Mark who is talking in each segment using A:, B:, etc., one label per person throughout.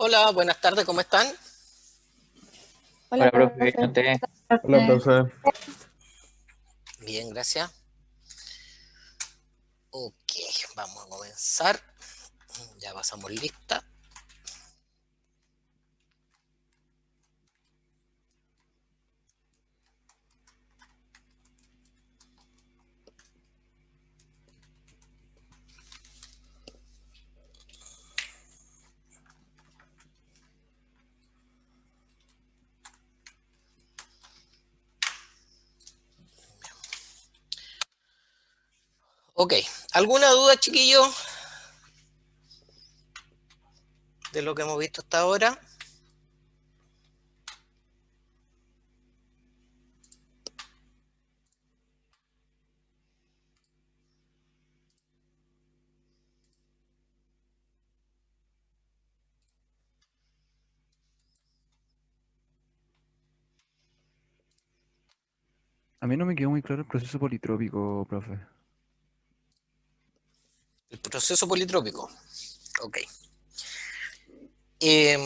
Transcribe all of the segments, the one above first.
A: Hola, buenas tardes, ¿cómo están?
B: Hola,
C: Hola, profe, bien,
B: profe.
C: ¿usted?
D: Hola,
B: Profe.
D: profe.
A: Bien, gracias. Ok, vamos a comenzar. Ya pasamos lista. Ok, ¿alguna duda, chiquillos, de lo que hemos visto hasta ahora?
D: A mí no me quedó muy claro el proceso politrópico, profe.
A: El proceso politrópico. Ok. Em,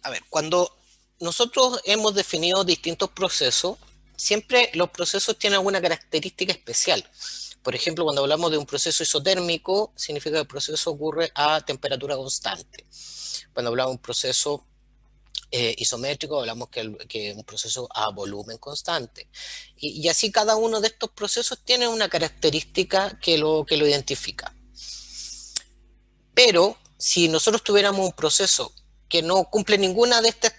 A: a ver, cuando nosotros hemos definido distintos procesos, siempre los procesos tienen alguna característica especial. Por ejemplo, cuando hablamos de un proceso isotérmico, significa que el proceso ocurre a temperatura constante. Cuando hablamos de un proceso isométrico, hablamos que un proceso a volumen constante. Y así cada uno de estos procesos tiene una característica que lo identifica. Pero si nosotros tuviéramos un proceso que no cumple ninguna de estas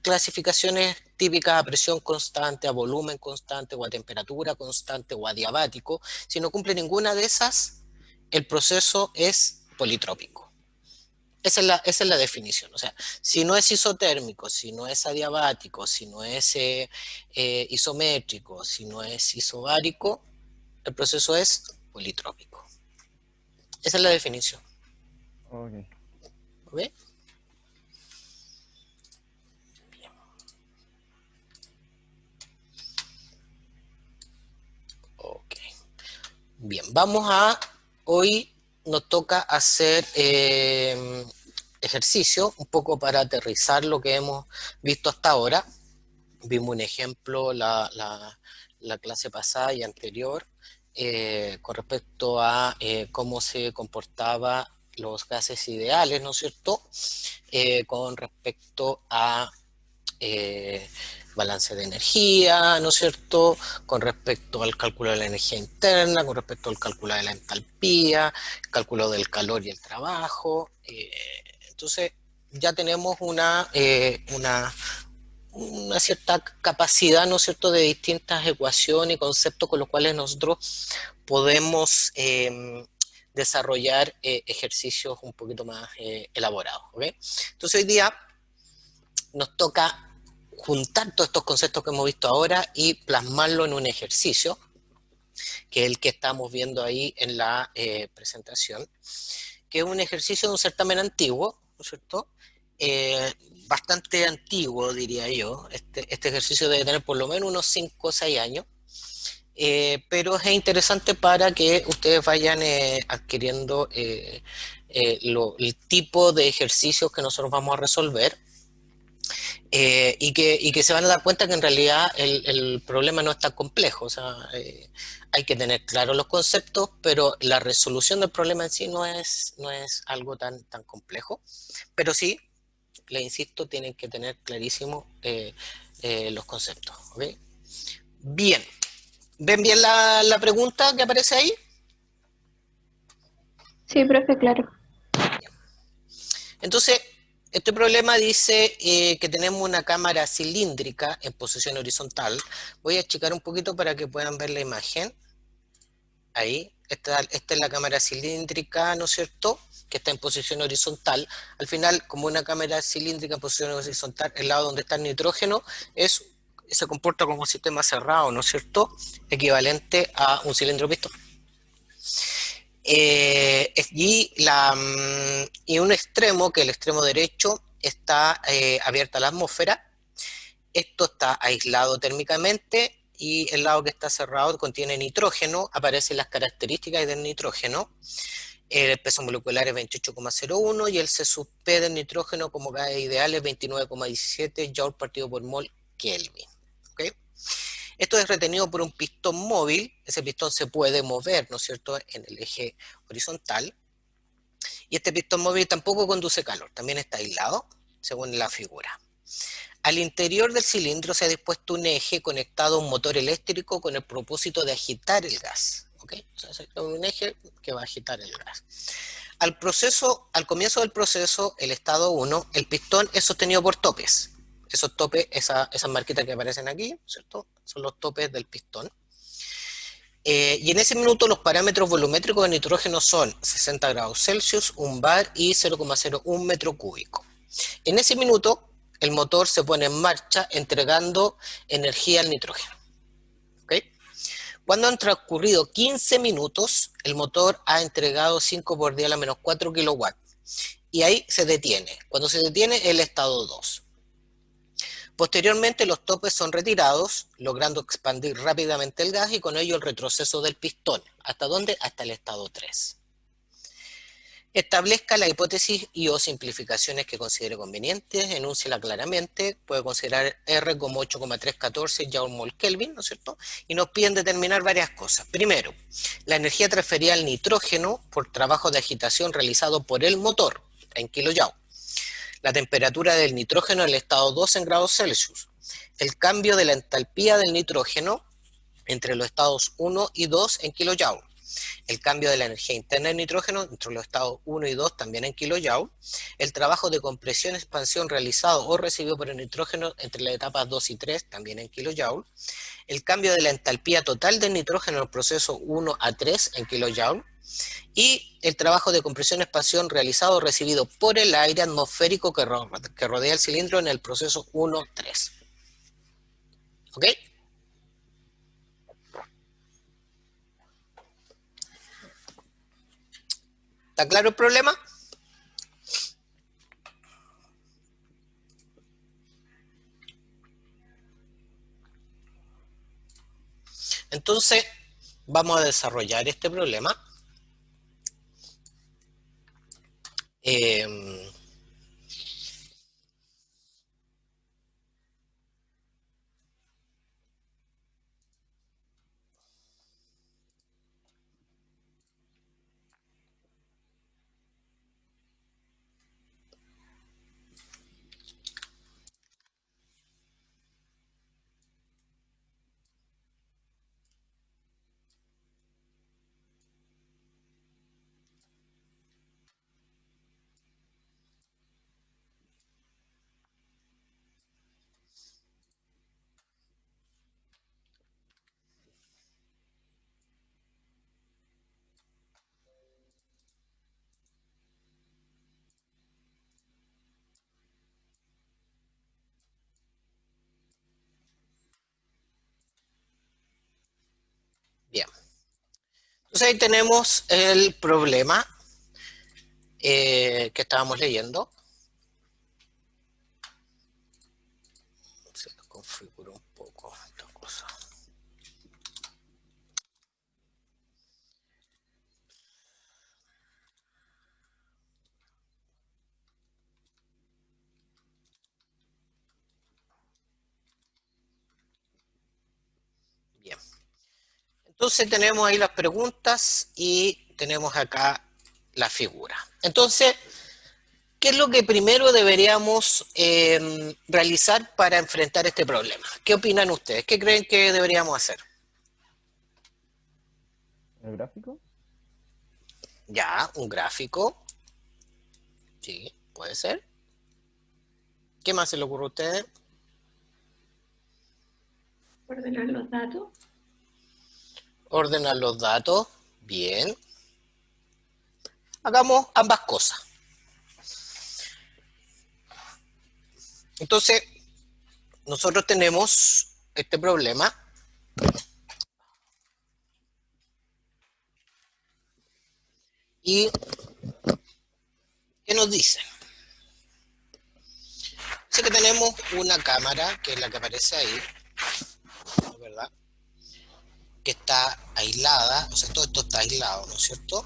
A: clasificaciones típicas a presión constante, a volumen constante, o a temperatura constante, o adiabático, si no cumple ninguna de esas, el proceso es politrópico. Esa es la definición. O sea, si no es isotérmico, si no es adiabático, si no es isométrico, si no es isobárico, el proceso es politrópico. Esa es la definición.
D: Ok.
A: ¿Ok? Ok. Bien, hoy nos toca hacer ejercicio, un poco para aterrizar lo que hemos visto hasta ahora. Vimos un ejemplo la clase pasada y anterior con respecto a cómo se comportaban los gases ideales, ¿no es cierto? Con respecto a eh, balance de energía, ¿no es cierto? Con respecto al cálculo de la energía interna, con respecto al cálculo de la entalpía, cálculo del calor y el trabajo. Entonces, ya tenemos una cierta capacidad, ¿no es cierto?, de distintas ecuaciones y conceptos con los cuales nosotros podemos desarrollar ejercicios un poquito más elaborados. ¿Ok? Entonces, hoy día nos toca juntar todos estos conceptos que hemos visto ahora y plasmarlo en un ejercicio, que es el que estamos viendo ahí en la presentación, que es un ejercicio de un certamen antiguo, ¿no es cierto? Bastante antiguo, diría yo. Este ejercicio debe tener por lo menos unos 5 o 6 años, pero es interesante para que ustedes vayan adquiriendo el tipo de ejercicios que nosotros vamos a resolver. Y que se van a dar cuenta que en realidad el problema no es tan complejo. O sea, hay que tener claros los conceptos, pero la resolución del problema en sí no es algo tan complejo. Pero sí, le insisto, tienen que tener clarísimo los conceptos. ¿Ok? Bien. ¿Ven bien la pregunta que aparece ahí?
B: Sí, profe, claro.
A: Entonces, este problema dice que tenemos una cámara cilíndrica en posición horizontal. Voy a achicar un poquito para que puedan ver la imagen. Ahí, esta es la cámara cilíndrica, ¿no es cierto?, que está en posición horizontal. Al final, como una cámara cilíndrica en posición horizontal, el lado donde está el nitrógeno se comporta como un sistema cerrado, ¿no es cierto?, equivalente a un cilindro pistón. Y un extremo, que el extremo derecho, está abierta a la atmósfera. Esto está aislado térmicamente y el lado que está cerrado contiene nitrógeno. Aparecen las características del nitrógeno. el peso molecular es 28,01 y el C sub P del nitrógeno como gas ideal es 29,17 Joule partido por mol Kelvin. ¿Okay? Esto es retenido por un pistón móvil, ese pistón se puede mover, ¿no es cierto?, en el eje horizontal, y este pistón móvil tampoco conduce calor, también está aislado, según la figura. Al interior del cilindro se ha dispuesto un eje conectado a un motor eléctrico con el propósito de agitar el gas. ¿Okay? O sea, es un eje que va a agitar el gas. Al comienzo del proceso, el estado 1, el pistón es sostenido por topes. Esos topes, esas marquitas que aparecen aquí, ¿cierto? Son los topes del pistón. Y en ese minuto los parámetros volumétricos de nitrógeno son 60 grados Celsius, 1 bar y 0,01 metro cúbico. En ese minuto, el motor se pone en marcha entregando energía al nitrógeno. ¿Okay? Cuando han transcurrido 15 minutos, el motor ha entregado 5 por 10 a la menos 4 kilowatts. Y ahí se detiene. Cuando se detiene, el estado 2. Posteriormente, los topes son retirados, logrando expandir rápidamente el gas y con ello el retroceso del pistón. ¿Hasta dónde? Hasta el estado 3. Establezca la hipótesis y o simplificaciones que considere convenientes, enúnciela claramente, puede considerar R como 8,314 Joule mol Kelvin, ¿no es cierto? Y nos piden determinar varias cosas. Primero, la energía transferida al nitrógeno por trabajo de agitación realizado por el motor, en kilojoule. La temperatura del nitrógeno en el estado 2 en grados Celsius. El cambio de la entalpía del nitrógeno entre los estados 1 y 2 en kilojoule. El cambio de la energía interna del nitrógeno entre los estados 1 y 2 también en kilojoule, el trabajo de compresión expansión realizado o recibido por el nitrógeno entre las etapas 2 y 3 también en kilojoule, el cambio de la entalpía total del nitrógeno en el proceso 1 a 3 en kilojoule, y el trabajo de compresión expansión realizado o recibido por el aire atmosférico que rodea el cilindro en el proceso 1-3. ¿Ok? ¿Está claro el problema? Entonces, vamos a desarrollar este problema. Bien. Entonces ahí tenemos el problema que estábamos leyendo. Se configuró un poco esta cosa. Bien. Entonces tenemos ahí las preguntas y tenemos acá la figura. Entonces, ¿qué es lo que primero deberíamos realizar para enfrentar este problema? ¿Qué opinan ustedes? ¿Qué creen que deberíamos hacer?
D: ¿El gráfico?
A: Ya, un gráfico. Sí, puede ser. ¿Qué más se le ocurre a ustedes?
B: Ordenar los datos.
A: Ordenar los datos. Bien. Hagamos ambas cosas. Entonces, nosotros tenemos este problema. ¿Y qué nos dice? Dice que tenemos una cámara, que es la que aparece ahí, ¿verdad? Que está aislada, o sea, todo esto está aislado, ¿no es cierto?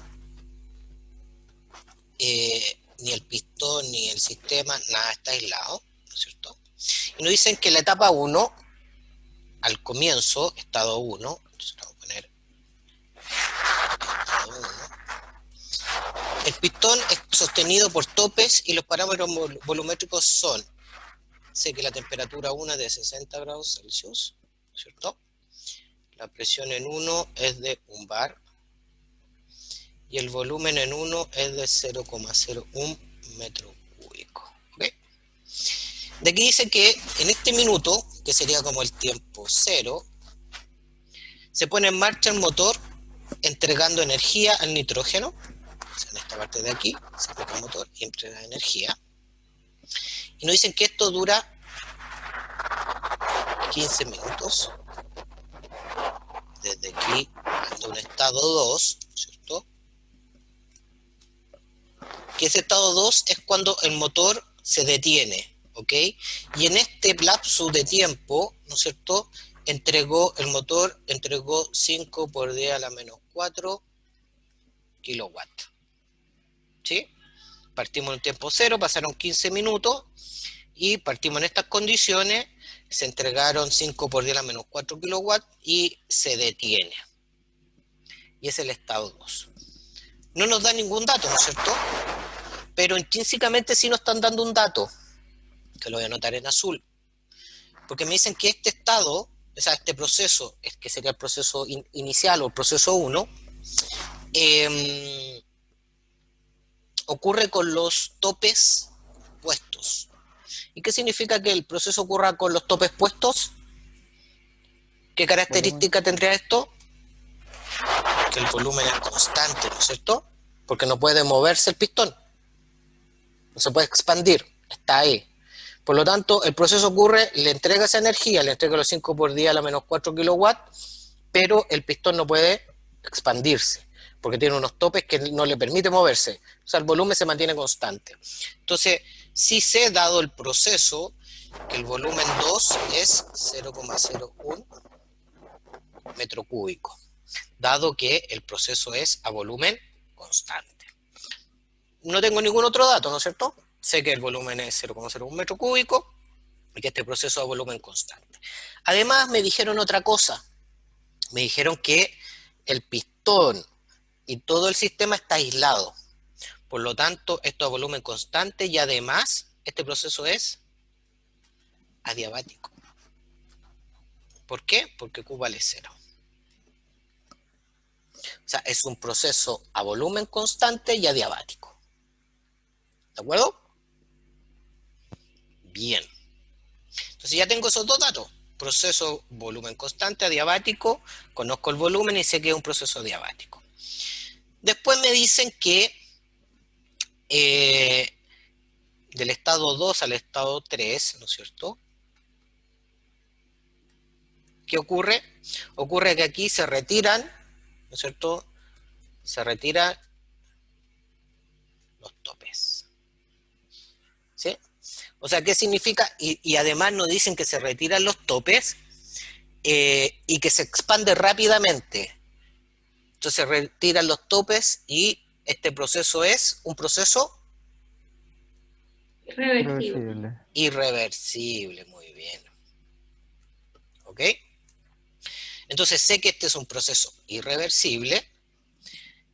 A: ni el pistón, ni el sistema, nada está aislado, ¿no es cierto? Y nos dicen que la etapa 1, al comienzo, estado 1, entonces vamos a poner estado 1, el pistón es sostenido por topes y los parámetros volumétricos son, sé que la temperatura 1 es de 60 grados Celsius, ¿cierto? La presión en 1 es de 1 bar y el volumen en 1 es de 0,01 metro cúbico. ¿Okay? De aquí dice que en este minuto, que sería como el tiempo 0, se pone en marcha el motor entregando energía al nitrógeno. O sea, en esta parte de aquí se aplica el motor y entrega energía. Y nos dicen que esto dura 15 minutos. Desde aquí hasta un estado 2, ¿cierto? Que ese estado 2 es cuando el motor se detiene, ¿ok? Y en este lapso de tiempo, ¿no es cierto?, el motor entregó 5 por 10 a la menos 4 kilowatts, ¿sí? Partimos en un tiempo 0, pasaron 15 minutos, y partimos en estas condiciones, se entregaron 5 por 10 a la menos 4 kilowatts, y se detiene. Y es el estado 2. No nos da ningún dato, ¿no es cierto? Pero intrínsecamente sí nos están dando un dato, que lo voy a anotar en azul, porque me dicen que este estado, o sea, este proceso, que sería el proceso inicial o el proceso 1, ocurre con los topes puestos. ¿Y qué significa que el proceso ocurra con los topes puestos? ¿Qué característica tendría esto? Que el volumen es constante, ¿no es cierto? Porque no puede moverse el pistón, no se puede expandir, está ahí. Por lo tanto, el proceso ocurre, le entrega esa energía, le entrega los 5 por 10 a la menos 4 kilowatts, pero el pistón no puede expandirse, porque tiene unos topes que no le permiten moverse. O sea, el volumen se mantiene constante. Entonces, sí sé, dado el proceso, que el volumen 2 es 0,01 metro cúbico, dado que el proceso es a volumen constante. No tengo ningún otro dato, ¿no es cierto? Sé que el volumen es 0,01 metro cúbico y que este proceso es a volumen constante. Además, me dijeron otra cosa. Me dijeron que el pistón y todo el sistema está aislado. Por lo tanto, esto es a volumen constante y además, este proceso es adiabático. ¿Por qué? Porque Q vale 0. O sea, es un proceso a volumen constante y adiabático. ¿De acuerdo? Bien. Entonces ya tengo esos dos datos. Proceso volumen constante, adiabático. Conozco el volumen y sé que es un proceso adiabático. Después me dicen que del estado 2 al estado 3, ¿no es cierto? ¿Qué ocurre? Ocurre que aquí se retiran, ¿no es cierto? Se retiran los topes. ¿Sí? O sea, ¿qué significa? Y además nos dicen que se retiran los topes y que se expande rápidamente. Entonces se retiran los topes y este proceso es un proceso
B: Irreversible.
A: irreversible. Muy bien. ¿Ok? Entonces sé que este es un proceso irreversible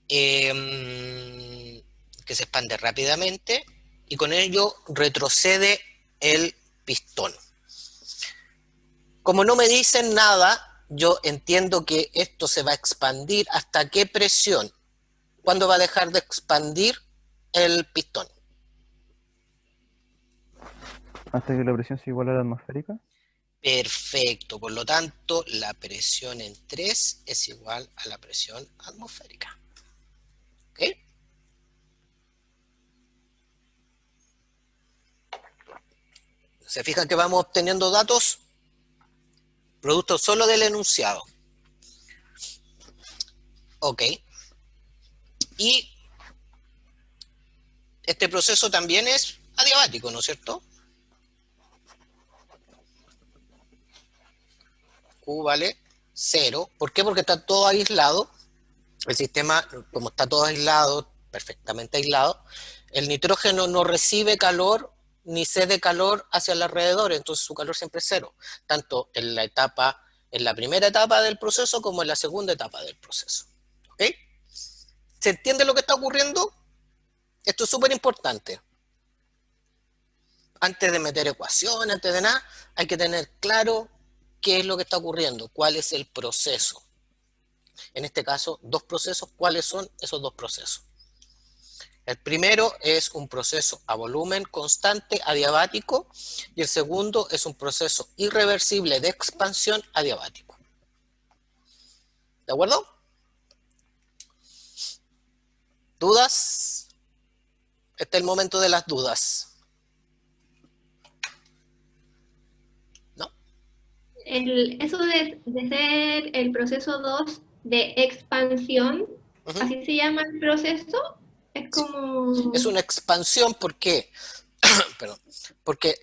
A: que se expande rápidamente y con ello retrocede el pistón. Como no me dicen nada, yo entiendo que esto se va a expandir hasta qué presión. ¿Cuándo va a dejar de expandir el pistón?
D: Hasta que la presión sea igual a la atmosférica.
A: Perfecto, por lo tanto, la presión en 3 es igual a la presión atmosférica. ¿Ok? ¿Se fijan que vamos obteniendo datos? Producto solo del enunciado. Ok. Y este proceso también es adiabático, ¿no es cierto? Q vale 0. ¿Por qué? Porque está todo aislado. El sistema, como está todo aislado, perfectamente aislado, el nitrógeno no recibe calor ni cede calor hacia el alrededor, entonces su calor siempre es cero, tanto en la primera etapa del proceso como en la segunda etapa del proceso. ¿Ok? ¿Se entiende lo que está ocurriendo? Esto es súper importante. Antes de meter ecuaciones, antes de nada, hay que tener claro qué es lo que está ocurriendo, cuál es el proceso. En este caso, dos procesos. ¿Cuáles son esos dos procesos? El primero es un proceso a volumen constante adiabático y el segundo es un proceso irreversible de expansión adiabático. ¿De acuerdo? ¿Dudas? Este es el momento de las dudas. ¿No?
B: Eso de ser el proceso 2 de expansión, ¿así se llama el proceso? Es como...
A: Es una expansión porque, perdón, porque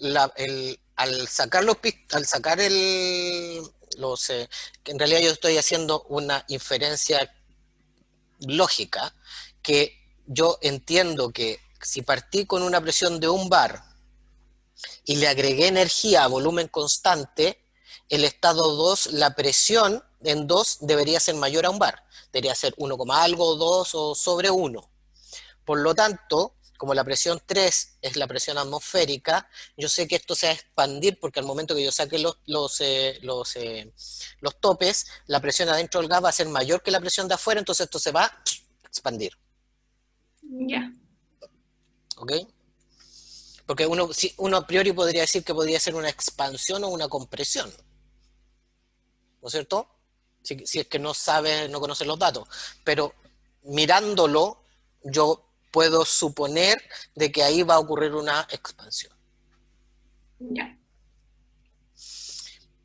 A: al sacar que en realidad yo estoy haciendo una inferencia lógica, que yo entiendo que si partí con una presión de 1 bar y le agregué energía a volumen constante, el estado 2, la presión en 2 debería ser mayor a 1 bar. Debería ser 1, algo, 2 o sobre 1. Por lo tanto, como la presión 3 es la presión atmosférica, yo sé que esto se va a expandir porque al momento que yo saque los topes, la presión adentro del gas va a ser mayor que la presión de afuera, entonces esto se va a expandir.
B: Ya.
A: ¿Ok? Porque uno a priori podría decir que podría ser una expansión o una compresión. ¿No es cierto? Si es que no conoce los datos. Pero mirándolo, yo puedo suponer de que ahí va a ocurrir una expansión.
B: Ya.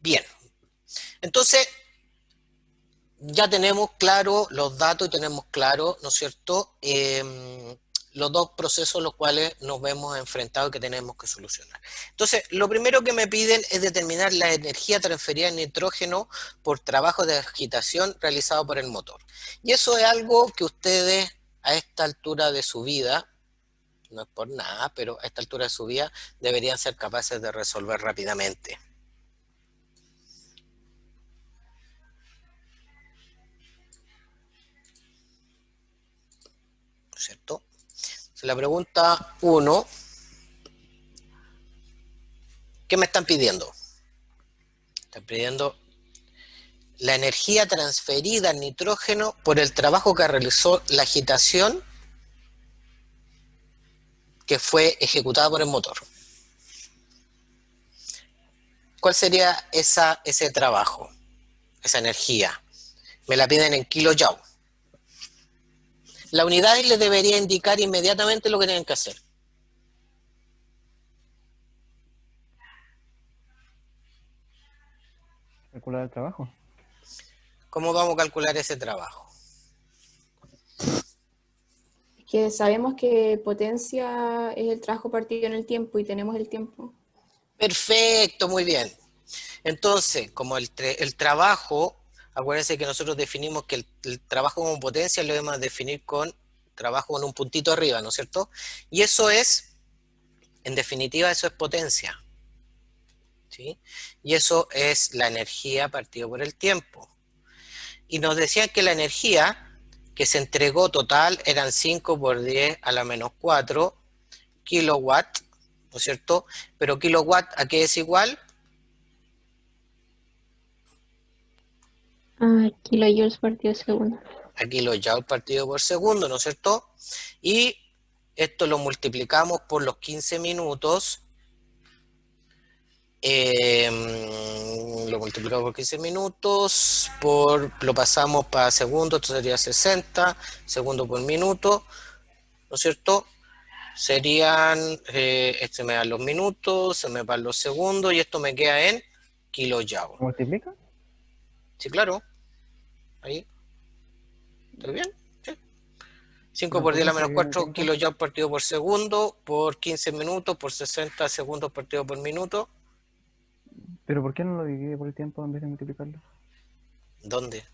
A: Bien. Entonces, ya tenemos claro los datos y tenemos claro, ¿no es cierto?, los dos procesos los cuales nos vemos enfrentados y que tenemos que solucionar. Entonces, lo primero que me piden es determinar la energía transferida en nitrógeno por trabajo de agitación realizado por el motor. Y eso es algo que ustedes a esta altura de su vida, no es por nada, pero a esta altura de su vida deberían ser capaces de resolver rápidamente. ¿Cierto? La pregunta 1, ¿qué me están pidiendo? Están pidiendo la energía transferida al nitrógeno por el trabajo que realizó la agitación que fue ejecutada por el motor. ¿Cuál sería ese trabajo, esa energía? Me la piden en kilojoule. La unidad les debería indicar inmediatamente lo que tienen que hacer.
D: ¿Calcular el trabajo?
A: ¿Cómo vamos a calcular ese trabajo?
C: Que sabemos que potencia es el trabajo partido en el tiempo y tenemos el tiempo.
A: Perfecto, muy bien. Entonces, como el trabajo, acuérdense que nosotros definimos que el trabajo como potencia lo debemos definir con trabajo con un puntito arriba, ¿no es cierto? Y eso es, en definitiva, eso es potencia. ¿Sí? Y eso es la energía partido por el tiempo. Y nos decían que la energía que se entregó total eran 5 por 10 a la menos 4 kilowatts, ¿no es cierto? Pero kilowatt, ¿a qué es igual?
E: Kilojoules partido segundo.
A: A kilojoule partido por segundo, ¿no es cierto? Y esto lo multiplicamos por los 15 minutos. Lo multiplicamos por 15 minutos, lo pasamos para segundos, esto sería 60 segundos por minuto, ¿no es cierto? Serían, este me dan los minutos, se me van los segundos y esto me queda en kilojoule.
D: ¿Multiplica?
A: Sí, claro. Ahí. ¿Está bien? Sí. 5
D: Pero
A: por 10 a la
D: ¿cómo
A: menos
D: se
A: 4
D: tiempo?
A: kilojoules partido por segundo, por 15 minutos, por 60 segundos partido por minuto.
D: ¿Pero por qué no lo divide por el tiempo en vez de multiplicarlo?
A: ¿Dónde?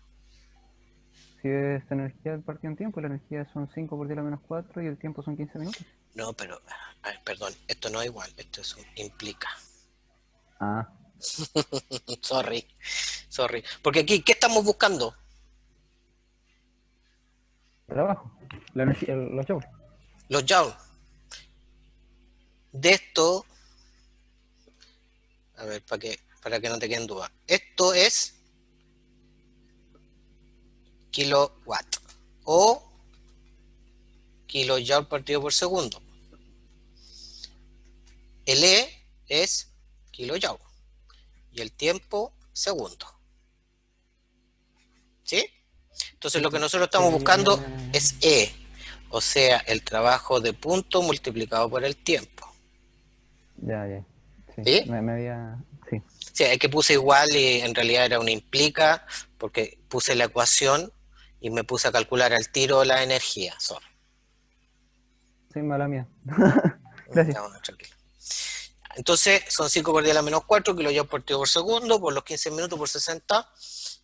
D: si es energía partido en tiempo, la energía son 5 por 10 a la menos 4 y el tiempo son 15 minutos.
A: No, pero, perdón, esto no es igual, esto implica.
D: Ah,
A: Sorry. Porque aquí, ¿qué estamos buscando?
D: trabajo. La energía, los joules.
A: Los joules. De esto, a ver, para que no te queden dudas. Esto es kilowatt o kilojoule partido por segundo. El E es kilojoule y el tiempo segundo. ¿Sí? Entonces lo que nosotros estamos buscando es E, o sea, el trabajo de punto multiplicado por el tiempo.
D: Ya. Sí,
A: ¿Sí?
D: me había... Sí.
A: Sí, es que puse igual y en realidad era un implica, porque puse la ecuación y me puse a calcular al tiro la energía. Sorry.
D: Sí, mala mía. Gracias.
A: No, tranquilo. Entonces son 5 por 10 a la menos 4 kilojoules partido por segundo por los 15 minutos por 60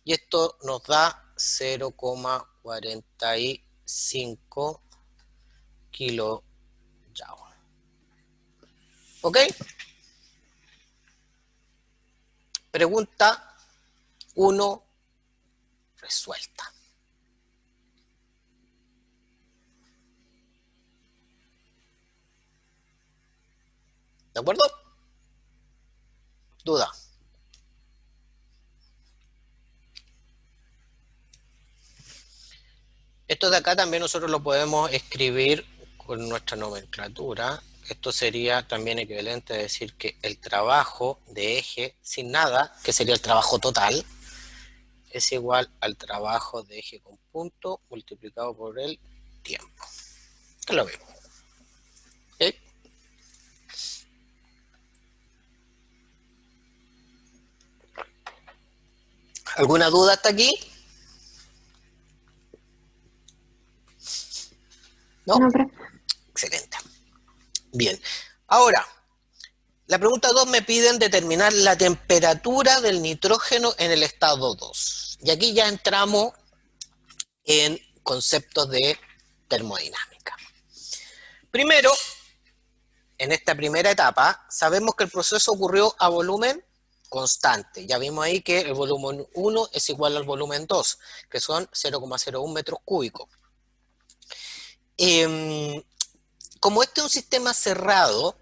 A: y esto nos da 0,45 kilojoules. ¿Ok? Pregunta 1 resuelta. ¿De acuerdo? ¿Duda? Esto de acá también nosotros lo podemos escribir con nuestra nomenclatura. Esto sería también equivalente a decir que el trabajo de eje sin nada, que sería el trabajo total, es igual al trabajo de eje con punto multiplicado por el tiempo. ¿Qué lo vemos? ¿Ok? ¿Alguna duda hasta aquí? ¿No?
E: No, profe.
A: Excelente. Bien. Ahora, la pregunta 2 me piden determinar la temperatura del nitrógeno en el estado 2. Y aquí ya entramos en conceptos de termodinámica. Primero, en esta primera etapa, sabemos que el proceso ocurrió a volumen constante. Ya vimos ahí que el volumen 1 es igual al volumen 2, que son 0,01 metros cúbicos. Como este es un sistema cerrado,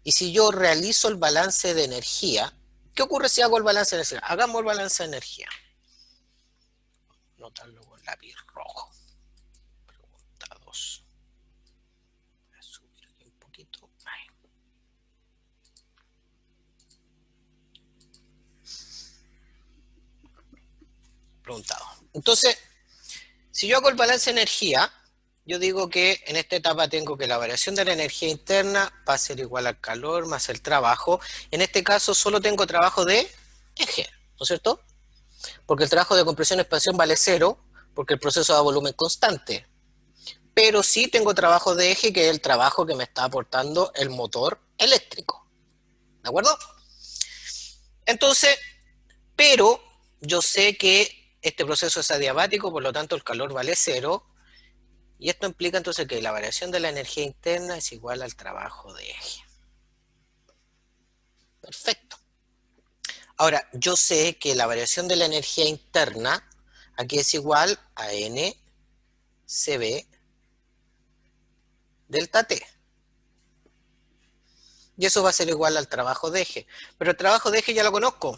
A: y si yo realizo el balance de energía, ¿qué ocurre si hago el balance de energía? Hagamos el balance de energía. Notarlo con lápiz rojo. Pregunta 2. Voy a subir aquí un poquito. Ahí. Preguntado. Entonces, si yo hago el balance de energía, yo digo que en esta etapa tengo que la variación de la energía interna va a ser igual al calor más el trabajo. En este caso solo tengo trabajo de eje, ¿no es cierto? Porque el trabajo de compresión y expansión vale 0, porque el proceso da volumen constante. Pero sí tengo trabajo de eje, que es el trabajo que me está aportando el motor eléctrico. ¿De acuerdo? Entonces, pero yo sé que este proceso es adiabático, por lo tanto el calor vale 0. Y esto implica entonces que la variación de la energía interna es igual al trabajo de eje. Perfecto. Ahora, yo sé que la variación de la energía interna aquí es igual a NCB delta T. Y eso va a ser igual al trabajo de eje. Pero el trabajo de eje ya lo conozco.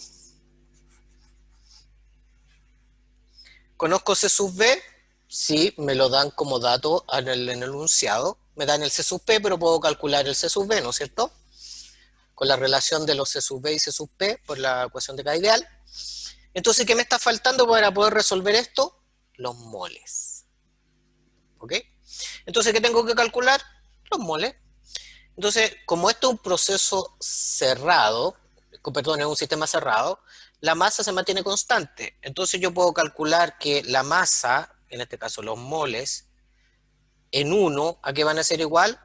A: ¿Conozco C sub B? Sí, me lo dan como dato en el enunciado. Me dan el C sub P, pero puedo calcular el C sub B, ¿no es cierto? Con la relación de los C sub B y C sub P por la ecuación de K ideal. Entonces, ¿qué me está faltando para poder resolver esto? Los moles. ¿Ok? Entonces, ¿qué tengo que calcular? Los moles. Entonces, como esto es un proceso cerrado, perdón, es un sistema cerrado, la masa se mantiene constante. Entonces yo puedo calcular que la masa, en este caso los moles, en 1, ¿a qué van a ser igual?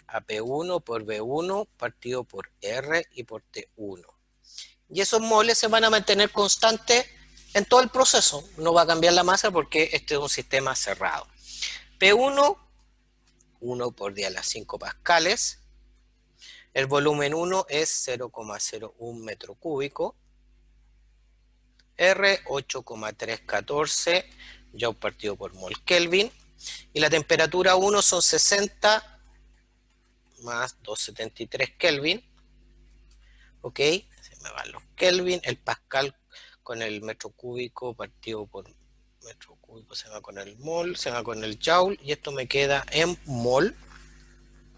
A: A P1 por B1 partido por R y por T1. Y esos moles se van a mantener constantes en todo el proceso. No va a cambiar la masa porque este es un sistema cerrado. P1, 1 por 10 a la 5 pascales. El volumen 1 es 0,01 metro cúbico. R, 8,314 Joule partido por mol Kelvin. Y la temperatura 1 son 60 más 273 Kelvin. Ok, se me van los Kelvin. El pascal con el metro cúbico partido por metro cúbico se va con el mol, se va con el Joule. Y esto me queda en mol.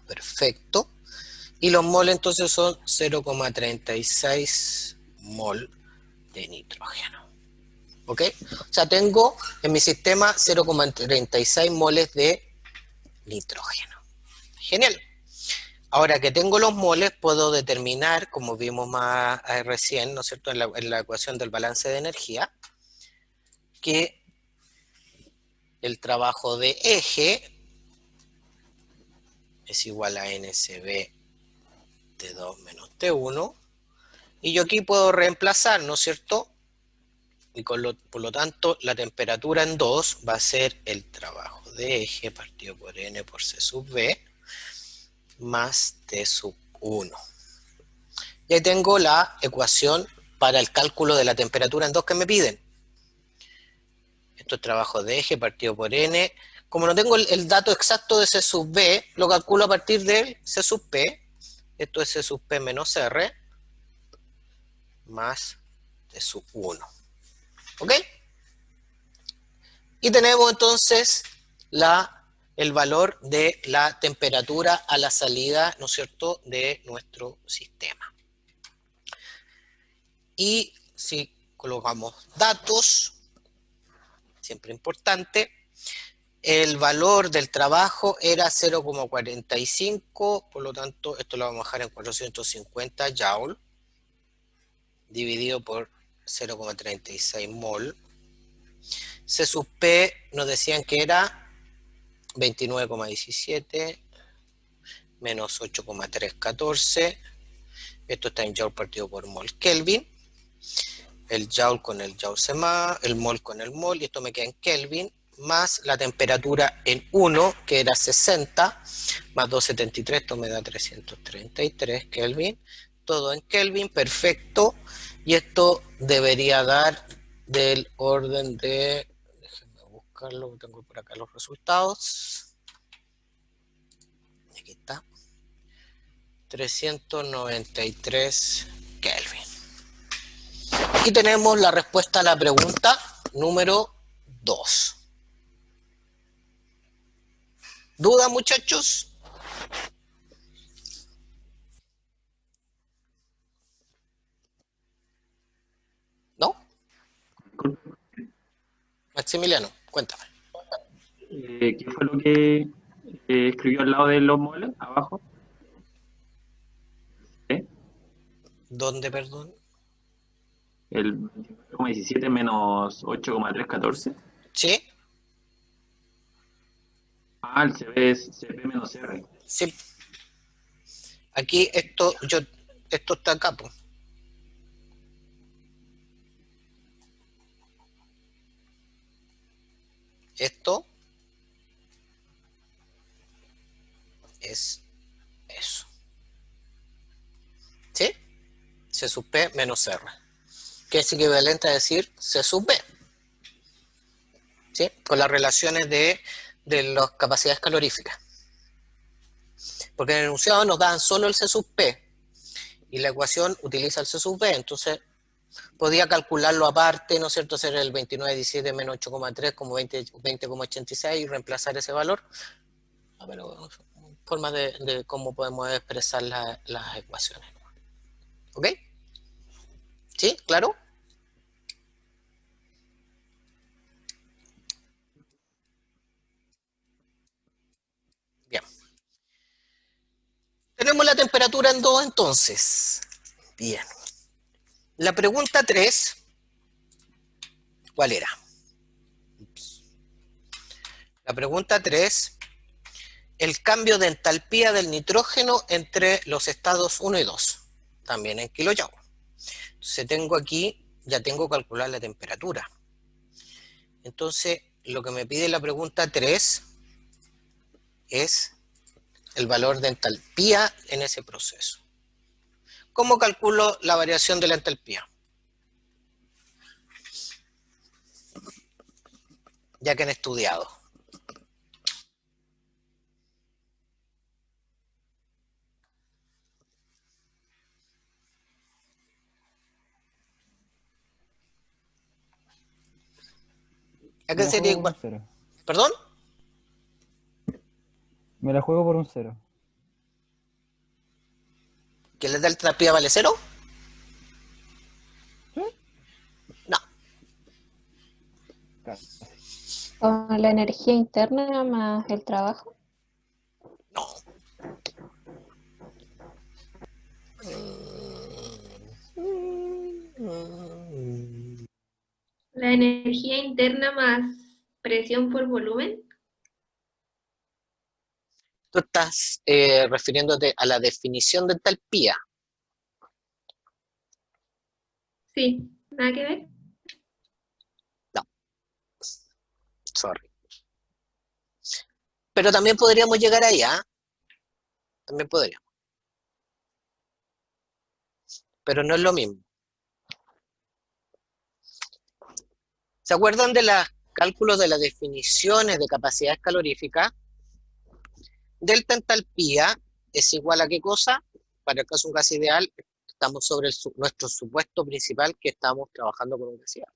A: Perfecto. Y los mol entonces son 0,36 mol de nitrógeno. ¿Ok? O sea, tengo en mi sistema 0,36 moles de nitrógeno. Genial. Ahora que tengo los moles, puedo determinar, como vimos más recién, ¿no es cierto?, en la ecuación del balance de energía, que el trabajo de eje es igual a NCB T2 menos T1, y yo aquí puedo reemplazar, ¿no es cierto?, y por lo tanto la temperatura en 2 va a ser el trabajo de eje partido por N por C sub B más T sub 1. Y ahí tengo la ecuación para el cálculo de la temperatura en 2 que me piden. Esto es trabajo de eje partido por N. Como no tengo el dato exacto de C sub B, lo calculo a partir del C sub P. Esto es C sub P menos R más T sub 1. ¿Ok? Y tenemos entonces el valor de la temperatura a la salida, ¿no es cierto?, de nuestro sistema. Y si colocamos datos, siempre importante, el valor del trabajo era 0,45, por lo tanto esto lo vamos a dejar en 450 Joule, dividido por 0,36 mol. C sub P nos decían que era 29,17 menos 8,314. Esto está en Joule partido por mol Kelvin. El Joule con el Joule se va, el mol con el mol, y esto me queda en Kelvin, más la temperatura en 1, que era 60, más 273, esto me da 333 Kelvin. Todo en Kelvin, perfecto. Y esto debería dar del orden de, déjenme buscarlo, tengo por acá los resultados. Aquí está. 393 Kelvin. Y tenemos la respuesta a la pregunta número 2. ¿Duda, muchachos? ¿No? Maximiliano, cuéntame.
F: ¿Qué fue lo que escribió al lado de los moles, abajo? ¿Eh?
A: ¿Dónde, perdón?
F: El 29,17 menos 8,314.
A: ¿Sí?
F: Ah, el CB es CP menos R.
A: Sí. Aquí esto está acá, pues. Esto es eso. ¿Sí? C sub P menos R. Que es equivalente a decir C sub B. ¿Sí? Con las relaciones de las capacidades caloríficas. Porque en el enunciado nos dan solo el C sub P. Y la ecuación utiliza el C sub B. Entonces, podía calcularlo aparte, ¿no es cierto? Hacer el 29,17 menos 8,3 como 20,86 y reemplazar ese valor. Pero formas de cómo podemos expresar las ecuaciones. ¿Ok? ¿Sí? ¿Claro? Bien. Tenemos la temperatura en 2 entonces. Bien. La pregunta 3, ¿cuál era? La pregunta 3, el cambio de entalpía del nitrógeno entre los estados 1 y 2, también en kilojoule. Entonces tengo aquí ya tengo calculada la temperatura. Entonces, lo que me pide la pregunta 3 es el valor de entalpía en ese proceso. ¿Cómo calculo la variación de la entalpía? Ya que han estudiado. ¿A
D: Me
A: qué
D: la
A: sería
D: juego por
A: igual?
D: un 0.
A: ¿Perdón?
D: Me la juego por un 0.
A: ¿Que la entalpía vale 0?
D: ¿Sí?
A: No.
D: Casi.
E: Con la energía interna más el trabajo.
A: No.
B: La energía interna más presión por volumen.
A: Tú estás refiriéndote a la definición de entalpía.
B: Sí, nada que ver.
A: Sorry. Pero también podríamos llegar allá. También podríamos. Pero no es lo mismo. ¿Se acuerdan de los cálculos de las definiciones de capacidades caloríficas? Delta entalpía es igual a ¿qué cosa? Para el caso de un gas ideal, estamos sobre nuestro supuesto principal que estamos trabajando con un gas ideal.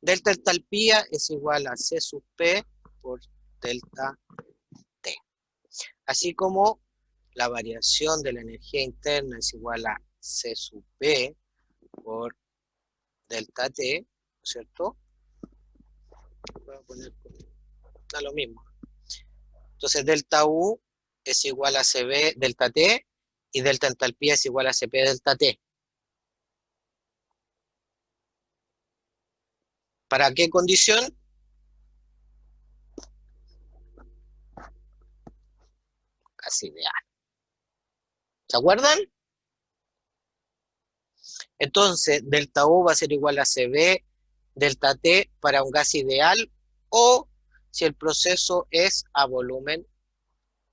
A: Delta entalpía es igual a C sub P por delta T. Así como la variación de la energía interna es igual a C sub P por delta T, ¿no es cierto? Voy a poner, da lo mismo. Entonces delta U es igual a CB delta T y delta entalpía es igual a CP delta T. ¿Para qué condición? Casi ideal. ¿Se acuerdan? Entonces, delta U va a ser igual a CB delta T para un gas ideal o si el proceso es a volumen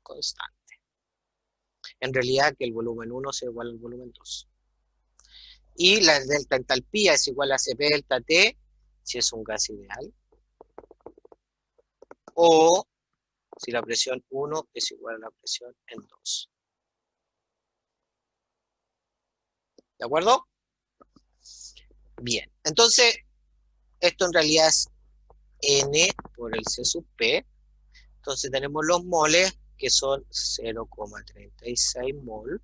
A: constante. En realidad, que el volumen 1 sea igual al volumen 2. Y la delta entalpía es igual a CP delta T si es un gas ideal o si la presión 1 es igual a la presión en 2. ¿De acuerdo? Bien, entonces esto en realidad es N por el C sub P. Entonces tenemos los moles que son 0,36 mol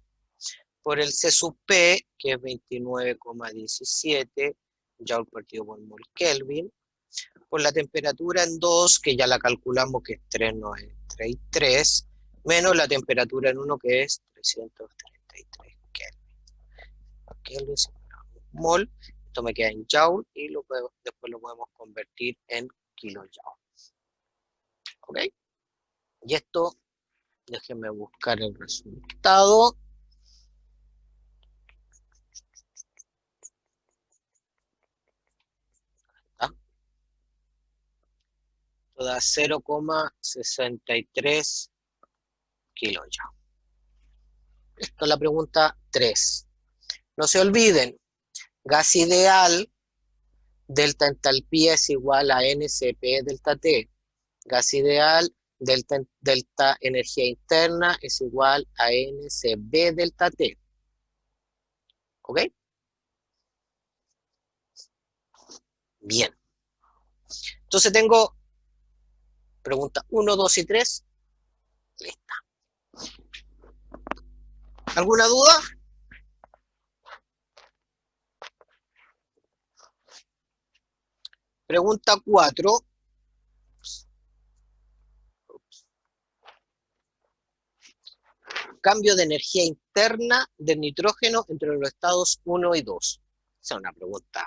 A: por el C sub P que es 29,17 joule partido por mol Kelvin, por la temperatura en 2 que ya la calculamos que es 393 menos la temperatura en 1 que es 333 Kelvin mol. Esto me queda en joule y después lo podemos convertir en kilojoule. ¿Ok? Y esto, déjenme buscar el resultado. Esto da 0,63 kilojoule. Esto es la pregunta 3. No se olviden, gas ideal, delta entalpía es igual a NCP delta T. Gas ideal, delta energía interna es igual a NCB delta T. ¿Ok? Bien. Entonces tengo pregunta 1, 2 y 3. Lista. ¿Alguna duda? Pregunta 4. Cambio de energía interna del nitrógeno entre los estados 1 y 2. Esa es una pregunta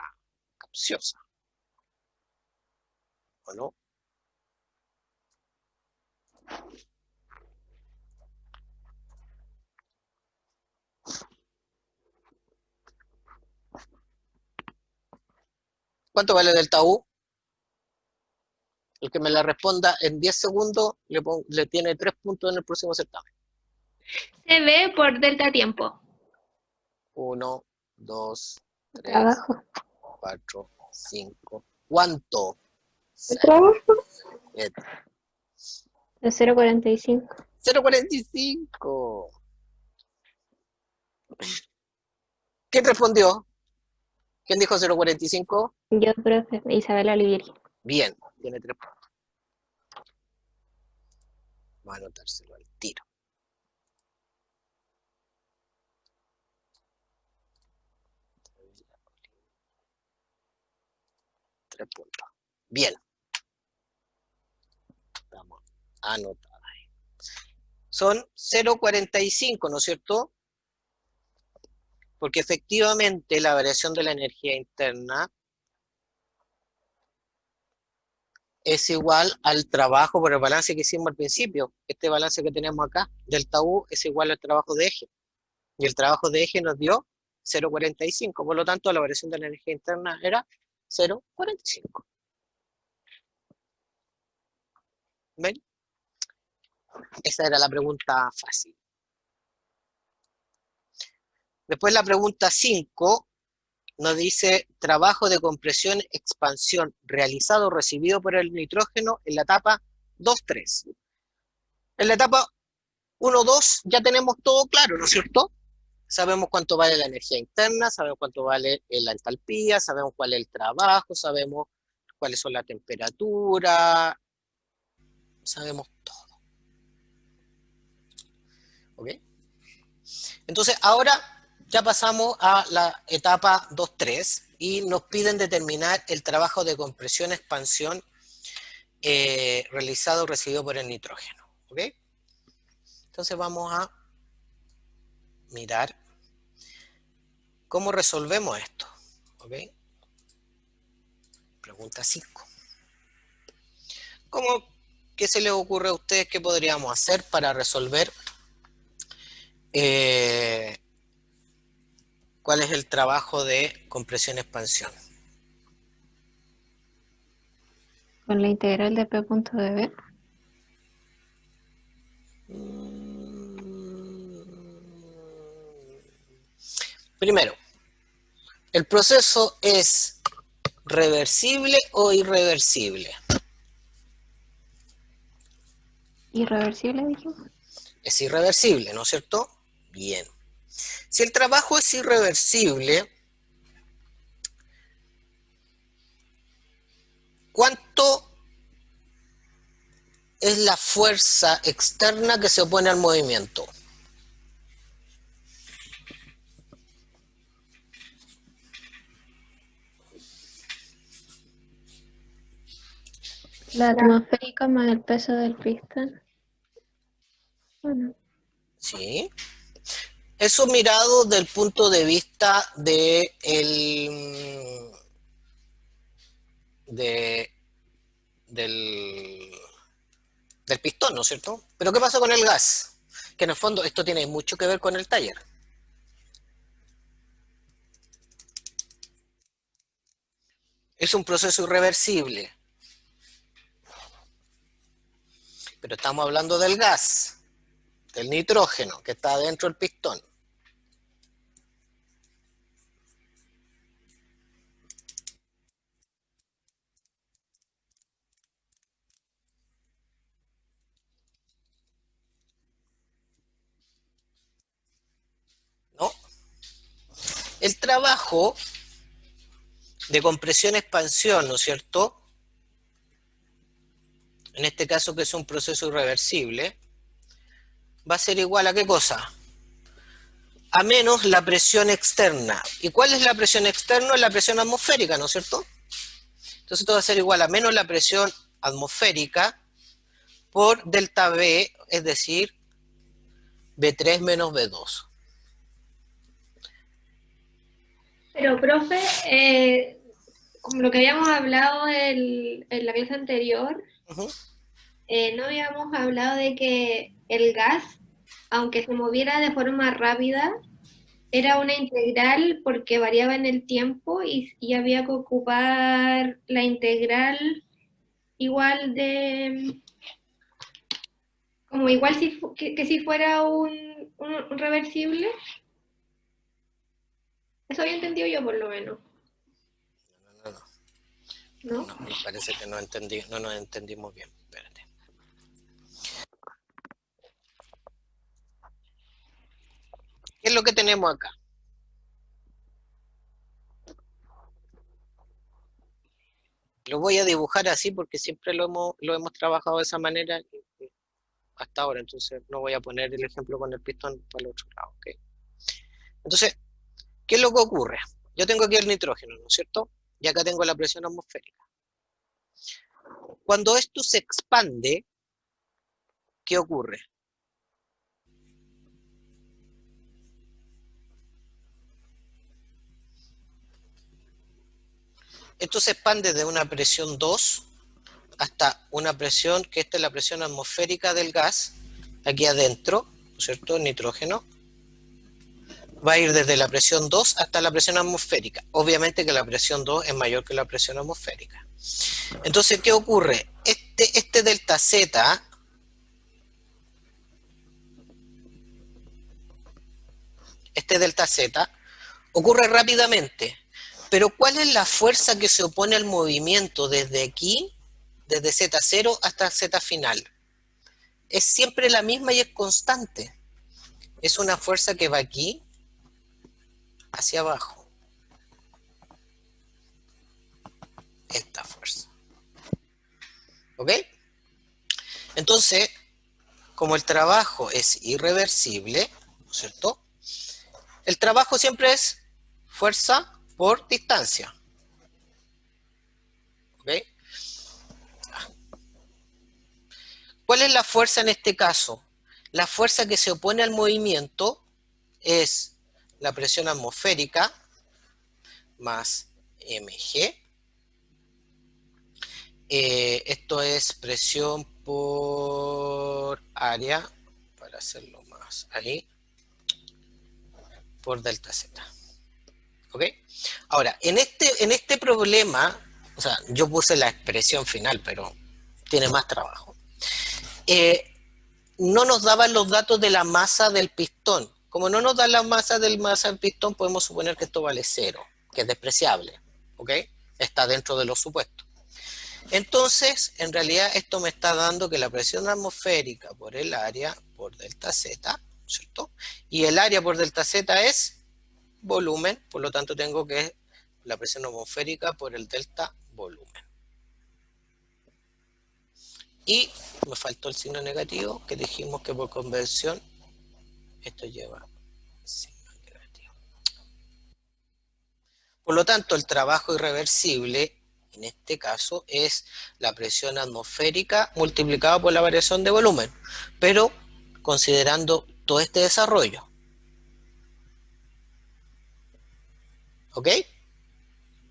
A: capciosa. ¿O no? ¿Cuánto vale delta U? El que me la responda en 10 segundos le tiene 3 puntos en el próximo certamen.
B: Se ve por delta tiempo.
A: 1, 2, 3,
E: Trabajo.
A: 4, 5. ¿Cuánto?
C: ¿El trabajo?
A: 7.
E: De 0,45.
A: 0,45. ¿Quién respondió? ¿Quién dijo 0,45?
E: Yo, profe, Isabel Olivieri.
A: Bien, tiene 3 puntos. Vamos a anotárselo al tiro. Tres puntos. Bien. Estamos anotados ahí. Son 0,45, ¿no es cierto? Porque efectivamente la variación de la energía interna es igual al trabajo por el balance que hicimos al principio. Este balance que tenemos acá, delta U, es igual al trabajo de eje. Y el trabajo de eje nos dio 0,45. Por lo tanto, la variación de la energía interna era 0,45. ¿Ven? Esa era la pregunta fácil. Después la pregunta 5 nos dice trabajo de compresión, expansión realizado o recibido por el nitrógeno en la etapa 2-3. En la etapa 1-2 ya tenemos todo claro, ¿no es cierto? Sabemos cuánto vale la energía interna, sabemos cuánto vale la entalpía, sabemos cuál es el trabajo, sabemos cuáles son la temperatura, sabemos todo. ¿Ok? Entonces ahora ya pasamos a la etapa 2-3 y nos piden determinar el trabajo de compresión, expansión realizado o recibido por el nitrógeno. ¿Ok? Entonces vamos a mirar cómo resolvemos esto. ¿Ok? Pregunta 5. ¿Qué se les ocurre a ustedes que podríamos hacer para resolver cuál es el trabajo de compresión-expansión?
E: Con la integral de P punto de B.
A: Primero, ¿el proceso es reversible o irreversible?
E: Irreversible, dijimos.
A: Es irreversible, ¿no es cierto? Bien. Si el trabajo es irreversible, ¿cuánto es la fuerza externa que se opone al movimiento?
E: La atmosférica más el peso del pistón. Bueno,
A: ¿Sí? Eso mirado del punto de vista del pistón, ¿no es cierto? Pero ¿qué pasa con el gas? Que en el fondo esto tiene mucho que ver con el taller. Es un proceso irreversible. Pero estamos hablando del gas, del nitrógeno, que está dentro del pistón. ¿No? El trabajo de compresión-expansión, ¿no es cierto? En este caso que es un proceso irreversible, va a ser igual a ¿qué cosa? A menos la presión externa. ¿Y cuál es la presión externa? La presión atmosférica, ¿no es cierto? Entonces esto va a ser igual a menos la presión atmosférica por delta V, es decir, V3 menos V2.
B: Pero, profe, como lo que habíamos hablado en la clase anterior, no habíamos hablado de que el gas, aunque se moviera de forma rápida, era una integral porque variaba en el tiempo y había que ocupar la integral igual de, como igual que si fuera un reversible. Eso había entendido yo por lo menos, ¿no?
A: No, me parece que no nos entendimos bien. Espérate. ¿Qué es lo que tenemos acá? Lo voy a dibujar así porque siempre lo hemos trabajado de esa manera hasta ahora, entonces no voy a poner el ejemplo con el pistón para el otro lado, ¿ok? Entonces, ¿qué es lo que ocurre? Yo tengo aquí el nitrógeno, ¿no es cierto? Y acá tengo la presión atmosférica. Cuando esto se expande, ¿qué ocurre? Esto se expande de una presión 2 hasta una presión, que esta es la presión atmosférica del gas, aquí adentro, ¿no es cierto? El nitrógeno. Va a ir desde la presión 2 hasta la presión atmosférica. Obviamente que la presión 2 es mayor que la presión atmosférica. Entonces, ¿qué ocurre? Este delta Z ocurre rápidamente. Pero ¿cuál es la fuerza que se opone al movimiento desde aquí, desde Z0 hasta Z final? Es siempre la misma y es constante. Es una fuerza que va aquí hacia abajo. Esta fuerza. ¿Ok? Entonces, como el trabajo es irreversible, ¿no es cierto? El trabajo siempre es fuerza por distancia. ¿Ok? ¿Cuál es la fuerza en este caso? La fuerza que se opone al movimiento es la presión atmosférica más mg. Esto es presión por área, para hacerlo más ahí, por delta Z. ¿Ok? Ahora, en este problema, o sea, yo puse la expresión final, pero tiene más trabajo. No nos daban los datos de la masa del pistón. Como no nos da la masa del pistón, podemos suponer que esto vale 0, que es despreciable. ¿Ok? Está dentro de los supuestos. Entonces, en realidad, esto me está dando que la presión atmosférica por el área por delta Z, ¿cierto? Y el área por delta Z es volumen, por lo tanto tengo que la presión atmosférica por el delta volumen. Y me faltó el signo negativo, que dijimos que por convención esto lleva signo negativo. Por lo tanto, el trabajo irreversible en este caso es la presión atmosférica multiplicada por la variación de volumen, pero considerando todo este desarrollo. ¿Ok?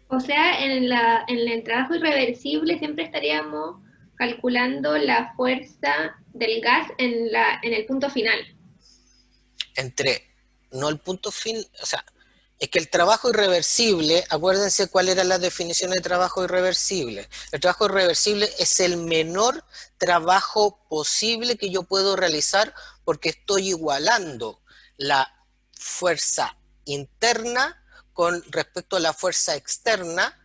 B: O sea, en el trabajo irreversible siempre estaríamos calculando la fuerza del gas en el punto final.
A: No el punto fin, o sea, es que el trabajo irreversible, acuérdense cuál era la definición de trabajo irreversible. El trabajo irreversible es el menor trabajo posible que yo puedo realizar porque estoy igualando la fuerza interna con respecto a la fuerza externa,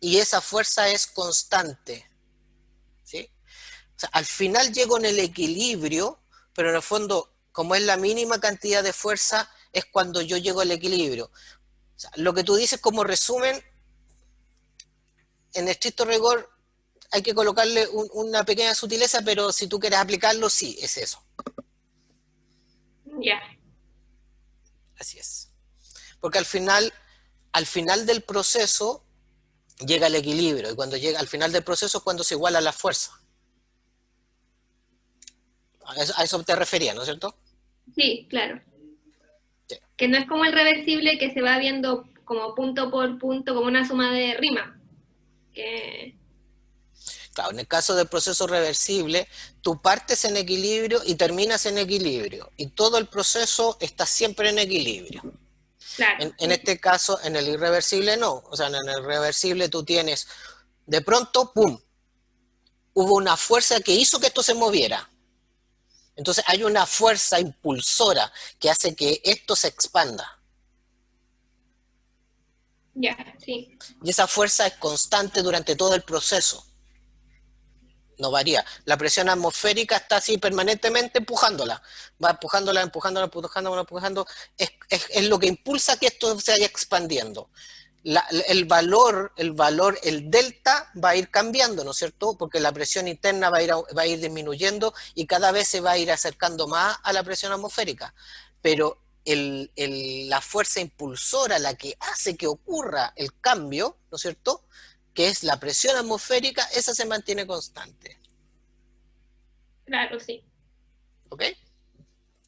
A: y esa fuerza es constante. ¿Sí? O sea, al final llego en el equilibrio, pero en el fondo, como es la mínima cantidad de fuerza, es cuando yo llego al equilibrio. O sea, lo que tú dices como resumen, en estricto rigor, hay que colocarle una pequeña sutileza, pero si tú quieres aplicarlo, sí, es eso.
B: Ya.
A: Así es. Porque al final del proceso llega el equilibrio, y cuando llega al final del proceso es cuando se iguala la fuerza. A eso te refería, ¿no es cierto?
B: Sí, claro.
A: Sí.
B: Que no es como el reversible que se va viendo como punto por punto, como una suma de rima.
A: Claro, en el caso del proceso reversible, tú partes en equilibrio y terminas en equilibrio. Y todo el proceso está siempre en equilibrio.
B: Claro.
A: En este caso, en el irreversible no. O sea, en el reversible tú tienes, de pronto, ¡pum! Hubo una fuerza que hizo que esto se moviera. Entonces hay una fuerza impulsora que hace que esto se expanda.
B: Ya, sí.
A: Y esa fuerza es constante durante todo el proceso. No varía. La presión atmosférica está así permanentemente empujándola. Va empujándola, empujándola, empujándola, empujando. Es lo que impulsa que esto se vaya expandiendo. El valor, el delta va a ir cambiando, ¿no es cierto? Porque la presión interna va a ir disminuyendo y cada vez se va a ir acercando más a la presión atmosférica. Pero la fuerza impulsora, la que hace que ocurra el cambio, ¿no es cierto?, que es la presión atmosférica, esa se mantiene constante.
B: Claro, sí.
A: ¿Ok?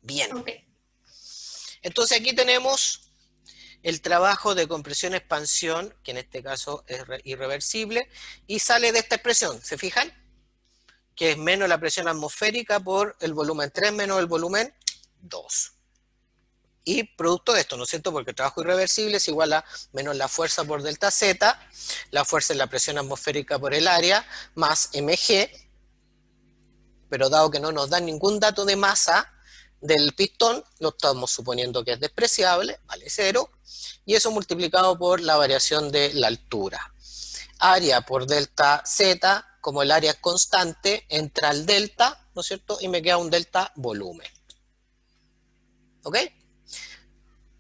A: Bien.
B: Ok.
A: Entonces aquí tenemos el trabajo de compresión-expansión, que en este caso es irreversible, y sale de esta expresión, ¿se fijan? Que es menos la presión atmosférica por el volumen 3 menos el volumen 2. Y producto de esto, ¿no es cierto? Porque el trabajo irreversible es igual a menos la fuerza por delta Z, la fuerza es la presión atmosférica por el área, más mg, pero dado que no nos dan ningún dato de masa del pistón, lo estamos suponiendo que es despreciable, vale 0, y eso multiplicado por la variación de la altura. Área por delta Z, como el área es constante, entra al delta, ¿no es cierto? Y me queda un delta volumen. ¿Ok?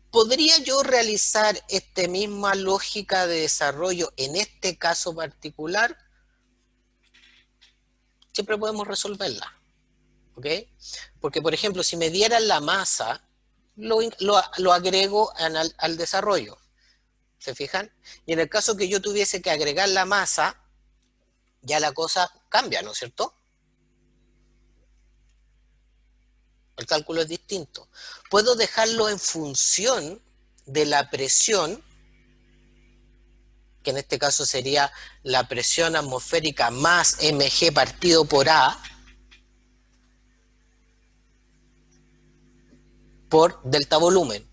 A: ¿Podría yo realizar esta misma lógica de desarrollo en este caso particular? Siempre podemos resolverla. ¿Ok? Porque, por ejemplo, si me dieran la masa, lo agrego al desarrollo. ¿Se fijan? Y en el caso que yo tuviese que agregar la masa, ya la cosa cambia, ¿no es cierto? El cálculo es distinto. Puedo dejarlo en función de la presión, que en este caso sería la presión atmosférica más mg partido por A, por delta volumen.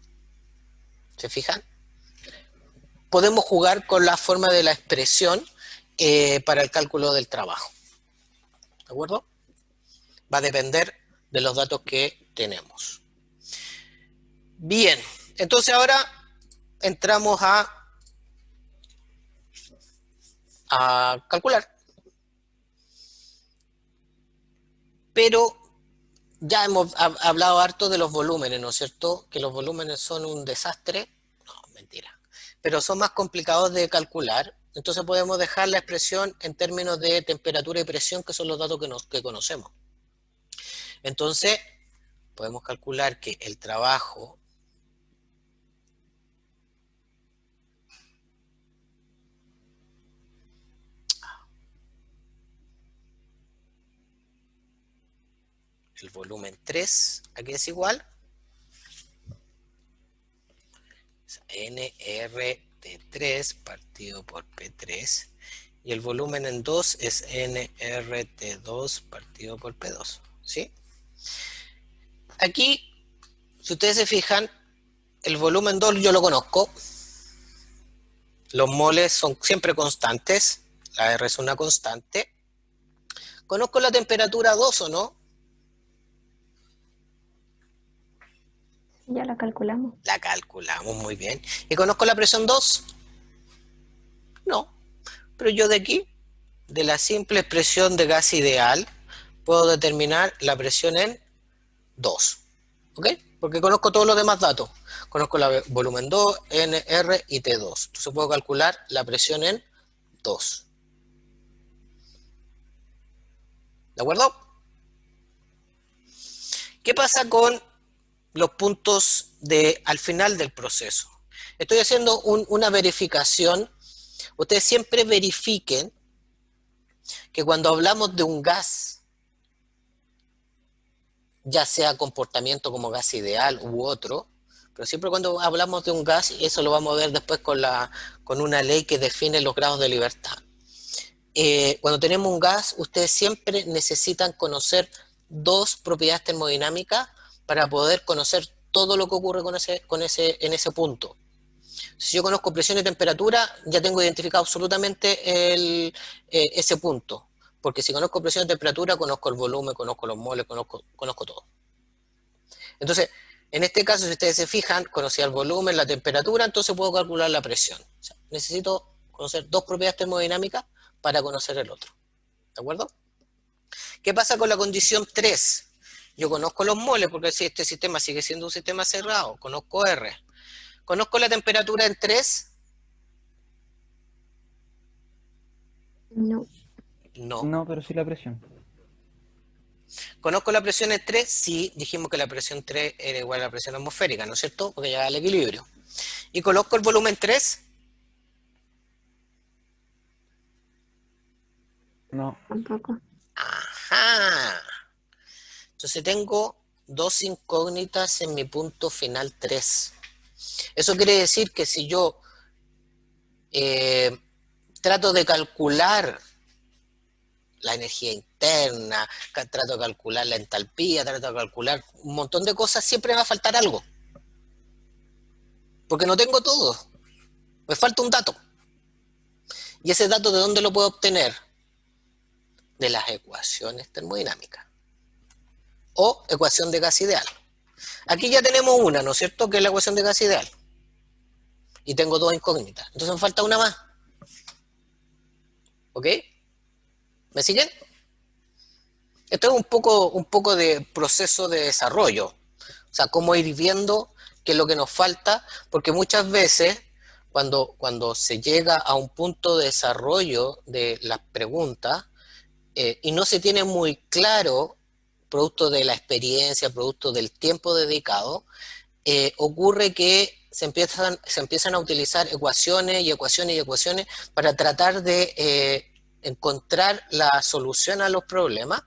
A: ¿Se fijan? Podemos jugar con la forma de la expresión para el cálculo del trabajo. ¿De acuerdo? Va a depender de los datos que tenemos. Bien, entonces ahora entramos a calcular. Pero ya hemos hablado harto de los volúmenes, ¿no es cierto? Que los volúmenes son un desastre. No, mentira. Pero son más complicados de calcular. Entonces podemos dejar la expresión en términos de temperatura y presión, que son los datos que conocemos. Entonces, podemos calcular que el trabajo el volumen 3, aquí es igual nRT3 partido por P3, y el volumen en 2 es nRT2 partido por P2, ¿sí? Aquí, si ustedes se fijan, el volumen 2 yo lo conozco, los moles son siempre constantes, la R es una constante. ¿Conozco la temperatura 2 o no?
E: Ya la calculamos.
A: La calculamos muy bien. ¿Y conozco la presión 2? No. Pero yo de aquí, de la simple expresión de gas ideal, puedo determinar la presión en 2. ¿Ok? Porque conozco todos los demás datos. Conozco la volumen 2, N, R y T2. Entonces puedo calcular la presión en 2. ¿De acuerdo? ¿Qué pasa con los puntos al final del proceso? Estoy haciendo una verificación. Ustedes siempre verifiquen que cuando hablamos de un gas, ya sea comportamiento como gas ideal u otro, pero siempre cuando hablamos de un gas, y eso lo vamos a ver después con una ley que define los grados de libertad. cuando tenemos un gas, ustedes siempre necesitan conocer dos propiedades termodinámicas para poder conocer todo lo que ocurre en ese punto. Si yo conozco presión y temperatura, ya tengo identificado absolutamente ese punto. Porque si conozco presión y temperatura, conozco el volumen, conozco los moles, conozco todo. Entonces, en este caso, si ustedes se fijan, conocí el volumen, la temperatura, entonces puedo calcular la presión. O sea, necesito conocer dos propiedades termodinámicas para conocer el otro. ¿De acuerdo? ¿Qué pasa con la condición 3? Yo conozco los moles, porque si este sistema sigue siendo un sistema cerrado, conozco R. ¿Conozco la temperatura en 3?
E: No.
A: No.
D: No, pero sí la presión.
A: ¿Conozco la presión en 3? Sí, dijimos que la presión 3 era igual a la presión atmosférica, ¿no es cierto? Porque llega al equilibrio. ¿Y conozco el volumen 3?
D: No.
E: Tampoco.
A: Ajá. Entonces tengo dos incógnitas en mi punto final 3. Eso quiere decir que si yo trato de calcular la energía interna, trato de calcular la entalpía, trato de calcular un montón de cosas, siempre me va a faltar algo. Porque no tengo todo. Me falta un dato. ¿Y ese dato de dónde lo puedo obtener? De las ecuaciones termodinámicas. O ecuación de gas ideal. Aquí ya tenemos una, ¿no es cierto? Que es la ecuación de gas ideal. Y tengo dos incógnitas. Entonces me falta una más. ¿Ok? ¿Me siguen? Esto es un poco de proceso de desarrollo. O sea, cómo ir viendo qué es lo que nos falta, porque muchas veces cuando se llega a un punto de desarrollo de las preguntas y no se tiene muy claro, producto de la experiencia, producto del tiempo dedicado, ocurre que se empiezan a utilizar ecuaciones y ecuaciones y ecuaciones para tratar de encontrar la solución a los problemas,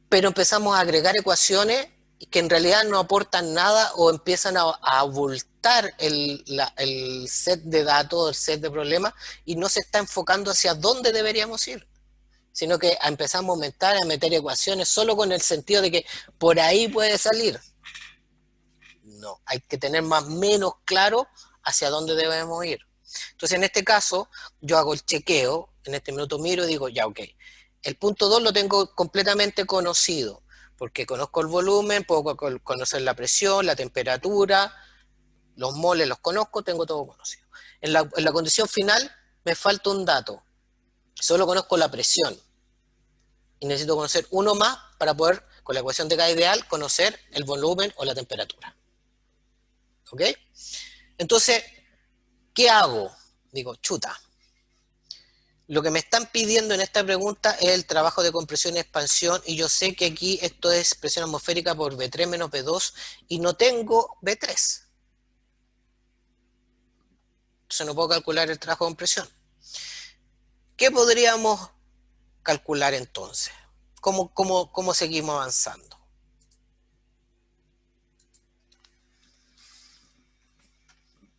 A: pero empezamos a agregar ecuaciones que en realidad no aportan nada o empiezan a abultar el set de datos, el set de problemas, y no se está enfocando hacia dónde deberíamos ir, sino que empezamos a aumentar, a meter ecuaciones solo con el sentido de que por ahí puede salir. No, hay que tener más o menos claro hacia dónde debemos ir. Entonces, en este caso, yo hago el chequeo, en este minuto miro y digo, ya, ok, el punto 2 lo tengo completamente conocido, porque conozco el volumen, puedo conocer la presión, la temperatura, los moles los conozco, tengo todo conocido. En la condición final me falta un dato, solo conozco la presión, y necesito conocer uno más para poder, con la ecuación de gas ideal, conocer el volumen o la temperatura. ¿Ok? Entonces, ¿qué hago? Digo, chuta. Lo que me están pidiendo en esta pregunta es el trabajo de compresión y expansión, y yo sé que aquí esto es presión atmosférica por V3 menos V2, y no tengo V3. Entonces no puedo calcular el trabajo de compresión. ¿Qué podríamos calcular entonces? ¿Cómo seguimos avanzando?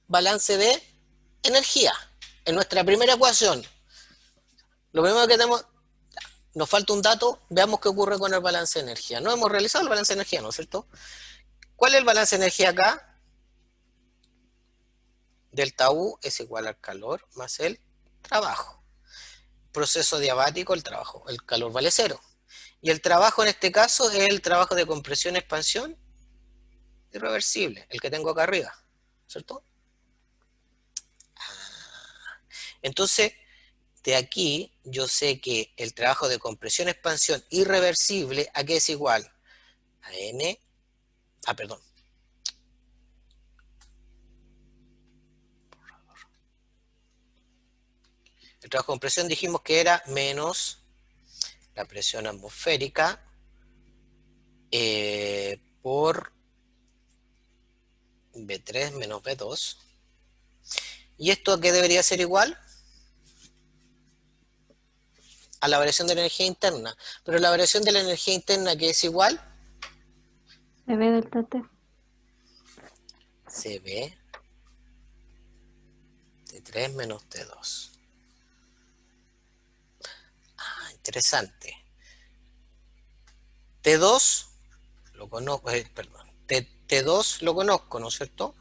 A: Balance de energía. En nuestra primera ecuación, lo primero que tenemos, nos falta un dato, veamos qué ocurre con el balance de energía. No hemos realizado el balance de energía, ¿no es cierto? ¿Cuál es el balance de energía acá? Delta U es igual al calor más el trabajo. Proceso diabático, el calor vale 0. Y el trabajo en este caso es el trabajo de compresión, expansión irreversible, el que tengo acá arriba, ¿cierto? Entonces, de aquí yo sé que el trabajo de compresión, expansión irreversible, ¿a qué es igual? A N, perdón. El trabajo de compresión dijimos que era menos la presión atmosférica por V3 menos V2. ¿Y esto a qué debería ser igual? A la variación de la energía interna. Pero la variación de la energía interna, ¿qué es igual?
E: CV delta T.
A: CV T3 menos T2. interesante. T2 lo conozco, perdón, T2 lo conozco, ¿no es cierto?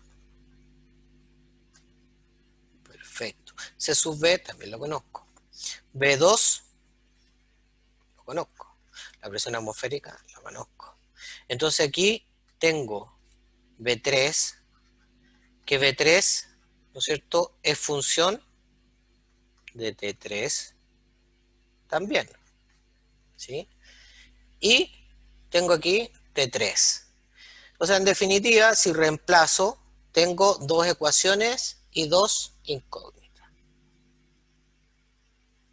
A: Perfecto. C sub B también lo conozco. B2 lo conozco. La presión atmosférica la conozco. Entonces aquí tengo B3, que B3, ¿no es cierto?, es función de T3 también, ¿sí? Y tengo aquí T3. O sea, en definitiva, si reemplazo, tengo dos ecuaciones y dos incógnitas.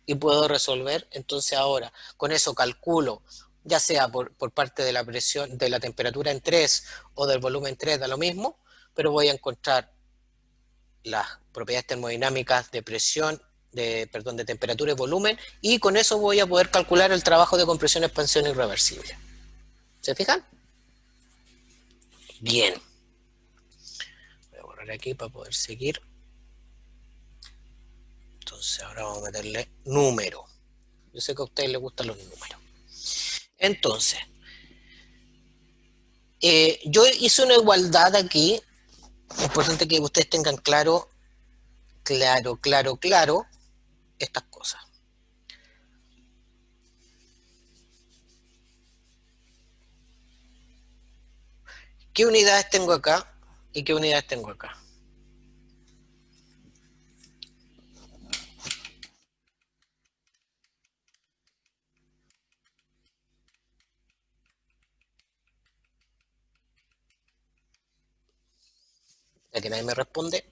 A: Y puedo resolver, entonces ahora, con eso calculo, ya sea por parte de la presión, de la temperatura en 3 o del volumen 3, da lo mismo, pero voy a encontrar las propiedades termodinámicas de presión, de temperatura y volumen, y con eso voy a poder calcular el trabajo de compresión, expansión irreversible. ¿Se fijan? Bien. Voy a borrar aquí para poder seguir. Entonces ahora vamos a meterle número. Yo sé que a ustedes les gustan los números. Entonces, yo hice una igualdad aquí. Es importante que ustedes tengan claro estas cosas. ¿Qué unidades tengo acá y qué unidades tengo acá? Ya que nadie me responde.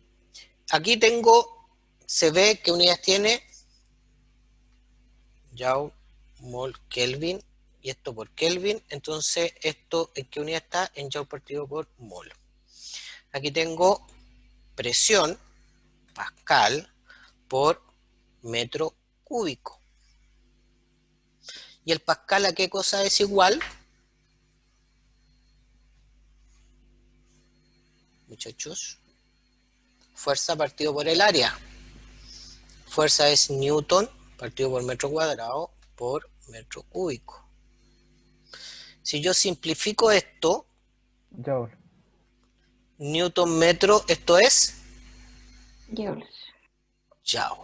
A: Aquí tengo, se ve qué unidades tiene Joule, mol, Kelvin, y esto por Kelvin. Entonces, esto, ¿en qué unidad está? En Joule partido por mol. Aquí tengo presión, Pascal, por metro cúbico. ¿Y el Pascal a qué cosa es igual? Muchachos, fuerza partido por el área. Fuerza es Newton partido por metro cuadrado por metro cúbico. Si yo simplifico esto,
D: Joule.
A: Newton metro, esto es
E: Joules.
A: Joule.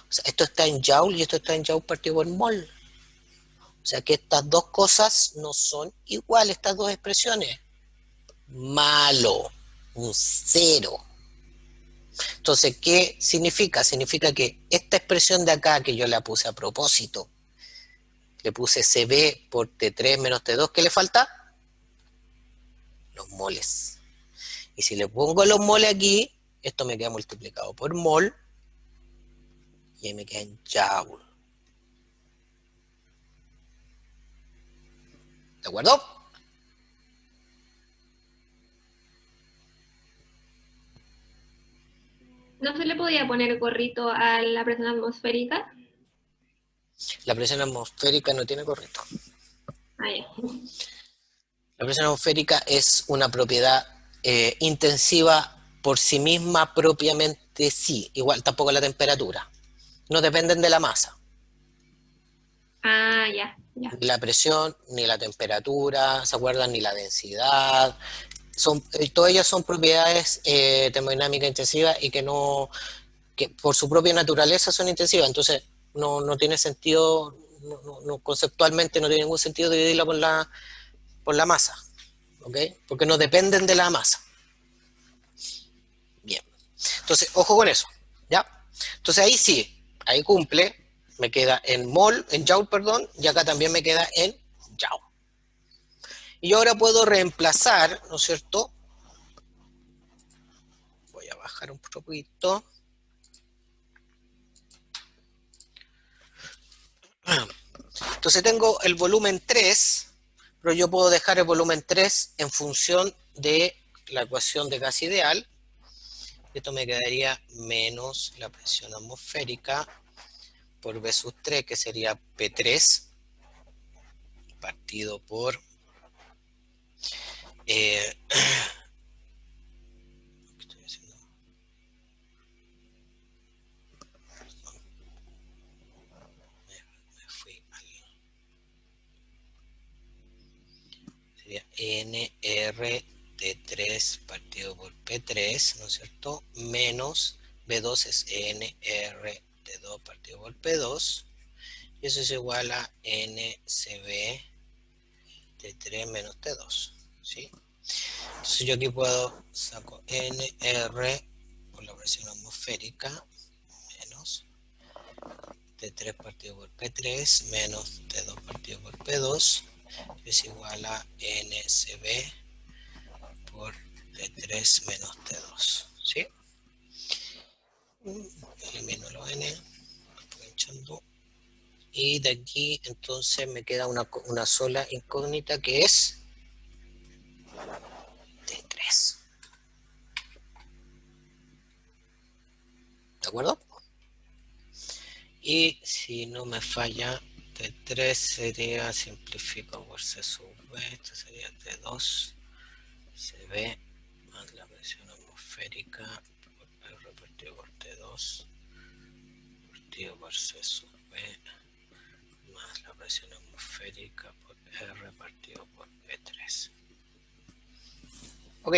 A: O sea, esto está en Joule y esto está en Joule partido por mol. O sea que estas dos cosas no son iguales, estas dos expresiones. Malo, un cero. Entonces, ¿qué significa? Significa que esta expresión de acá que yo la puse a propósito, le puse CB por T3 menos T2, ¿qué le falta? Los moles. Y si le pongo los moles aquí, esto me queda multiplicado por mol, y ahí me queda en Joule. ¿De acuerdo?
B: ¿No se le podía poner gorrito a la presión atmosférica?
A: La presión atmosférica no tiene gorrito.
B: Ah, ya.
A: La presión atmosférica es una propiedad intensiva por sí misma propiamente sí. Igual tampoco la temperatura. No dependen de la masa.
B: Ah, ya, ya.
A: Ni la presión, ni la temperatura, ¿se acuerdan? Ni la densidad. Todas ellas son propiedades termodinámicas intensivas y que por su propia naturaleza son intensivas. Entonces no tiene sentido, conceptualmente no tiene ningún sentido dividirla por la masa. ¿Ok? Porque no dependen de la masa. Bien. Entonces, ojo con eso, ¿ya? Entonces ahí sí, ahí cumple, me queda en mol, en Joule, perdón, y acá también me queda en Joule. Y yo ahora puedo reemplazar, ¿no es cierto? Voy a bajar un poquito. Entonces tengo el volumen 3, pero yo puedo dejar el volumen 3 en función de la ecuación de gas ideal. Esto me quedaría menos la presión atmosférica por V sub 3, que sería P3, partido por ¿qué estoy haciendo? Me fui NR T3 partido por P3, ¿no es cierto? Menos B2 es NR T2 partido por P2. Y eso es igual a NCB T3 menos T2, ¿sí? Entonces yo aquí saco NR por la presión atmosférica menos T3 partido por P3 menos T2 partido por P2 es igual a NCB por T3 menos T2, ¿sí? Elimino los N, aprovechando. Y de aquí entonces me queda una sola incógnita que es T3. ¿De acuerdo? Y si no me falla, T3 sería, simplifico por C sub B, esto sería T2 CB más la presión atmosférica por R partido por T2 partido por C sub B más la presión atmosférica por R partido por P3. Ok.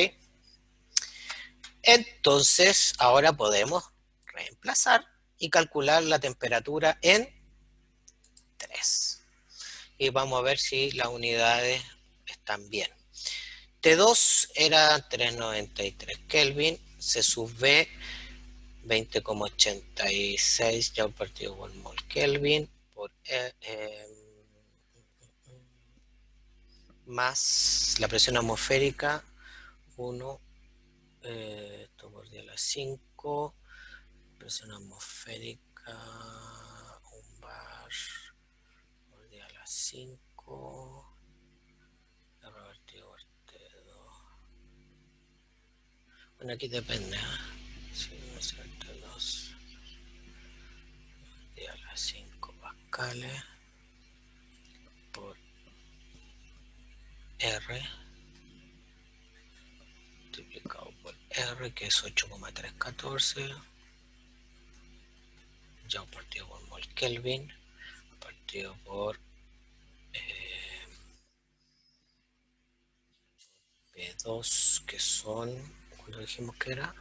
A: Entonces, ahora podemos reemplazar y calcular la temperatura en 3. Y vamos a ver si las unidades están bien. T2 era 393 Kelvin, C sub B 20,86 Joule partido por mol Kelvin por más la presión atmosférica 1 esto por 10 a la 5 presión atmosférica 1 bar por 10 a la 5 revertido por T2. Bueno, aquí depende, si no es el T2 10 a la 5 pascales por R multiplicado por R, que es 8,314 ya partido por mol Kelvin partido por P2, que son, ¿cuánto dijimos que era?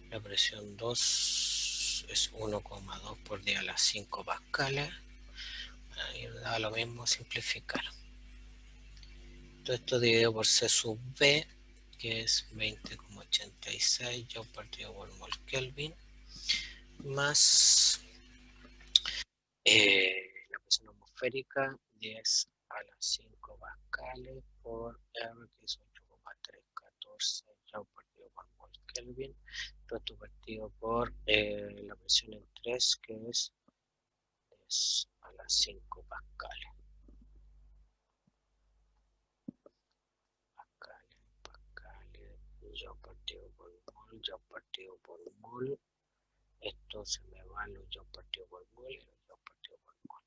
A: La presión 2 es 1,2 por 10 a la 5 pascales. Ahí da lo mismo simplificar. Todo esto dividido por C sub B, que es 20,86 Joule partido por mol Kelvin, más la presión atmosférica 10 a las 5 pascales por R, que es 8,314 Joule partido por mol Kelvin. Todo esto partido por la presión en 3, que es 10 a las 5 pascales. Pascales, Joule partido por mol, Joule partido por mol. Esto se me va los Joule partido por mol y los Joule partido por mol.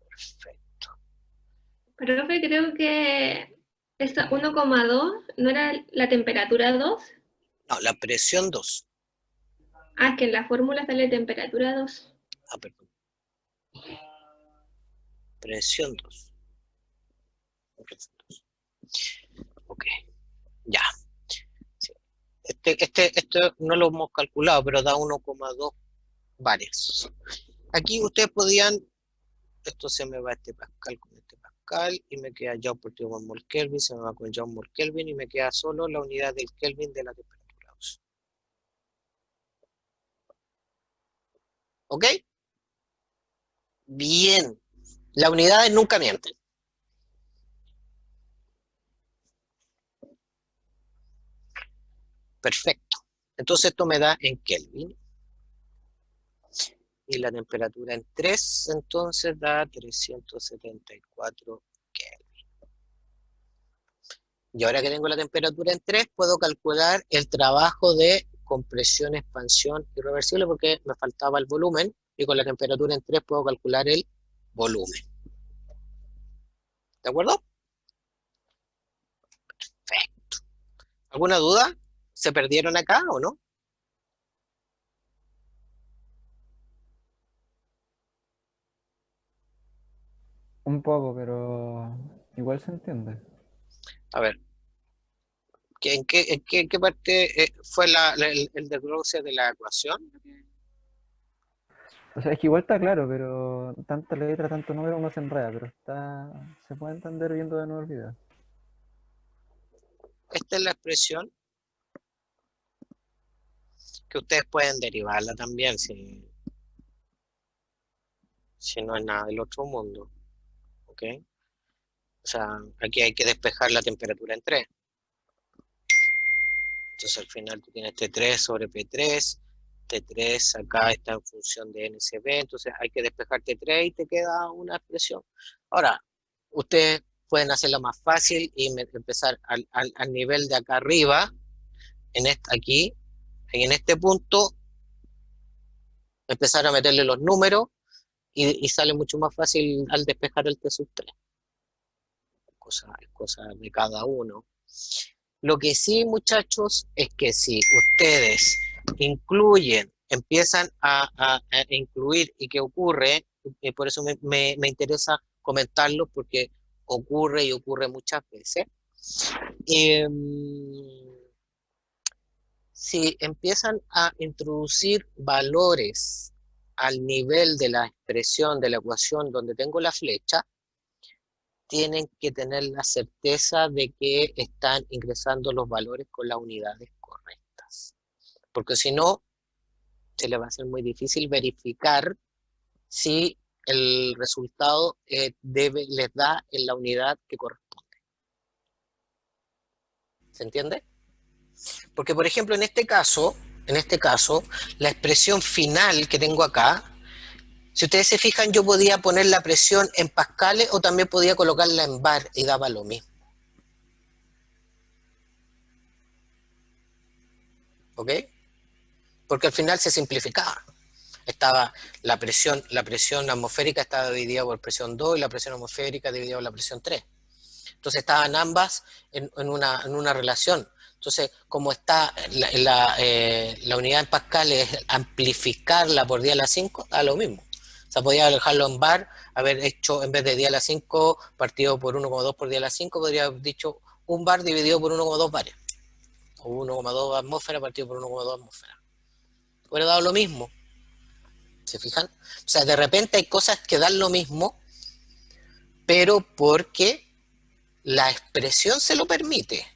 A: Perfecto.
B: Profe, creo que esa 1,2 no era la temperatura 2.
A: No, la presión 2.
B: Ah, es que en la fórmula sale temperatura 2.
A: Ah, perdón. Presión 2. Ok, ya. Sí. Esto no lo hemos calculado, pero da 1,2 bares. Aquí ustedes podían, esto se me va este pascal con este pascal y me queda Joule partido por mol Kelvin, se me va con Joule mol Kelvin y me queda solo la unidad del Kelvin de la temperatura 2. ¿Ok? Bien. Las unidades nunca mienten. Perfecto. Entonces esto me da en Kelvin. Y la temperatura en 3, entonces da 374 Kelvin. Y ahora que tengo la temperatura en 3, puedo calcular el trabajo de compresión, expansión irreversible, porque me faltaba el volumen, y con la temperatura en 3 puedo calcular el volumen. ¿De acuerdo? Perfecto. ¿Alguna duda? ¿Se perdieron acá o no?
D: Un poco, pero Igual se entiende.
A: A ver, ¿qué parte fue el desglose de la ecuación?
D: O sea, es que igual está claro, pero tanta letra, tanto número uno se enreda, pero se puede entender viendo de nuevo el video.
A: Esta es la expresión que ustedes pueden derivarla también si no es nada del otro mundo, ¿ok? O sea, aquí hay que despejar la temperatura en 3. Entonces al final tú tienes T3 sobre P3, T3 acá está en función de NCP, entonces hay que despejar T3 y te queda una expresión. Ahora, ustedes pueden hacerla más fácil y empezar al nivel de acá arriba, aquí, en este punto, empezar a meterle los números y sale mucho más fácil al despejar el T sub 3. Cosa de cada uno. Lo que sí, muchachos, es que si ustedes empiezan a incluir y que ocurre, por eso me interesa comentarlo, porque ocurre y ocurre muchas veces. Si empiezan a introducir valores al nivel de la expresión de la ecuación donde tengo la flecha, tienen que tener la certeza de que están ingresando los valores con las unidades correctas. Porque si no, se les va a ser muy difícil verificar si el resultado les da en la unidad que corresponde. ¿Se entiende? Porque, por ejemplo, en este caso, la expresión final que tengo acá, si ustedes se fijan, yo podía poner la presión en pascales o también podía colocarla en bar y daba lo mismo. ¿Ok? Porque al final se simplificaba. Estaba la presión atmosférica estaba dividida por presión 2 y la presión atmosférica dividida por la presión 3. Entonces estaban ambas en una relación. Entonces, como está la unidad en pascales, amplificarla por 10 a la 5, da lo mismo. O sea, podía dejarlo en bar, haber hecho, en vez de 10 a la 5, partido por 1,2 por 10 a la 5, podría haber dicho un bar dividido por 1,2 bares. O 1,2 atmósferas partido por 1,2 atmósferas. Hubiera dado lo mismo. ¿Se fijan? O sea, de repente hay cosas que dan lo mismo, pero porque la expresión se lo permite.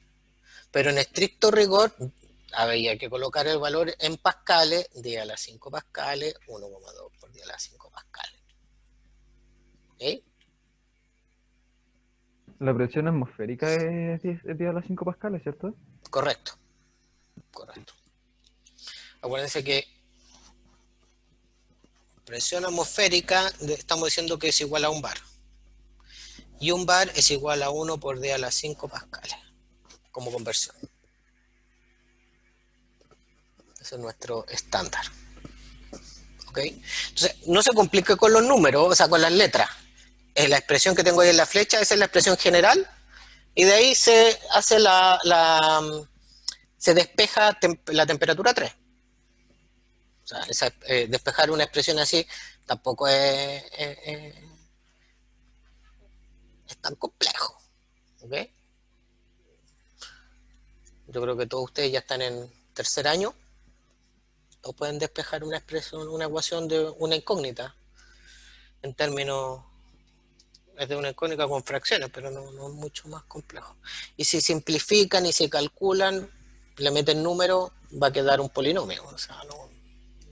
A: Pero en estricto rigor, había que colocar el valor en pascales, 10 a la 5 pascales, 1,2 por 10 a la 5 pascales. ¿Ok?
D: La presión atmosférica es 10 a las 5 pascales, ¿cierto?
A: Correcto. Correcto. Acuérdense que presión atmosférica, estamos diciendo que es igual a un bar. Y un bar es igual a 1 por 10 a la 5 pascales, como conversión. Ese es nuestro estándar. ¿Ok? Entonces, no se complique con los números, o sea, con las letras. La expresión que tengo ahí en la flecha, esa es la expresión general, y de ahí se hace se despeja la temperatura 3. O sea, despejar una expresión así tampoco es tan complejo. ¿Ok? Yo creo que todos ustedes ya están en tercer año. Todos pueden despejar una expresión, una ecuación de una incógnita. En términos, es de una incógnita con fracciones, pero no es mucho más complejo. Y si simplifican y se calculan, le meten números, va a quedar un polinomio. O sea, no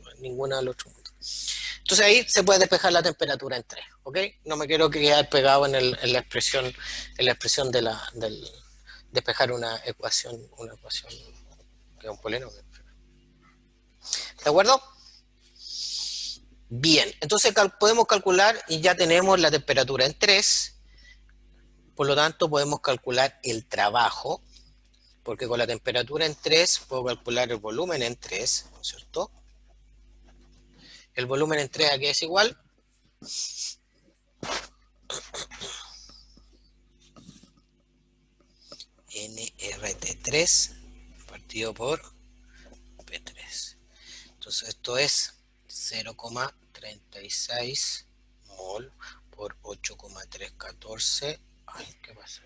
A: es ninguna del otro mundo. Entonces ahí se puede despejar la temperatura en 3, ¿ok? No me quiero quedar pegado en la expresión del despejar una ecuación que es un polinomio. ¿De acuerdo? Bien, entonces podemos calcular y ya tenemos la temperatura en 3, por lo tanto podemos calcular el trabajo, porque con la temperatura en 3 puedo calcular el volumen en 3, ¿no es cierto? El volumen en 3 aquí es igual nRT3 partido por P3. Entonces esto es 0,36 mol por 8,314 a Ay, ¿qué pasa?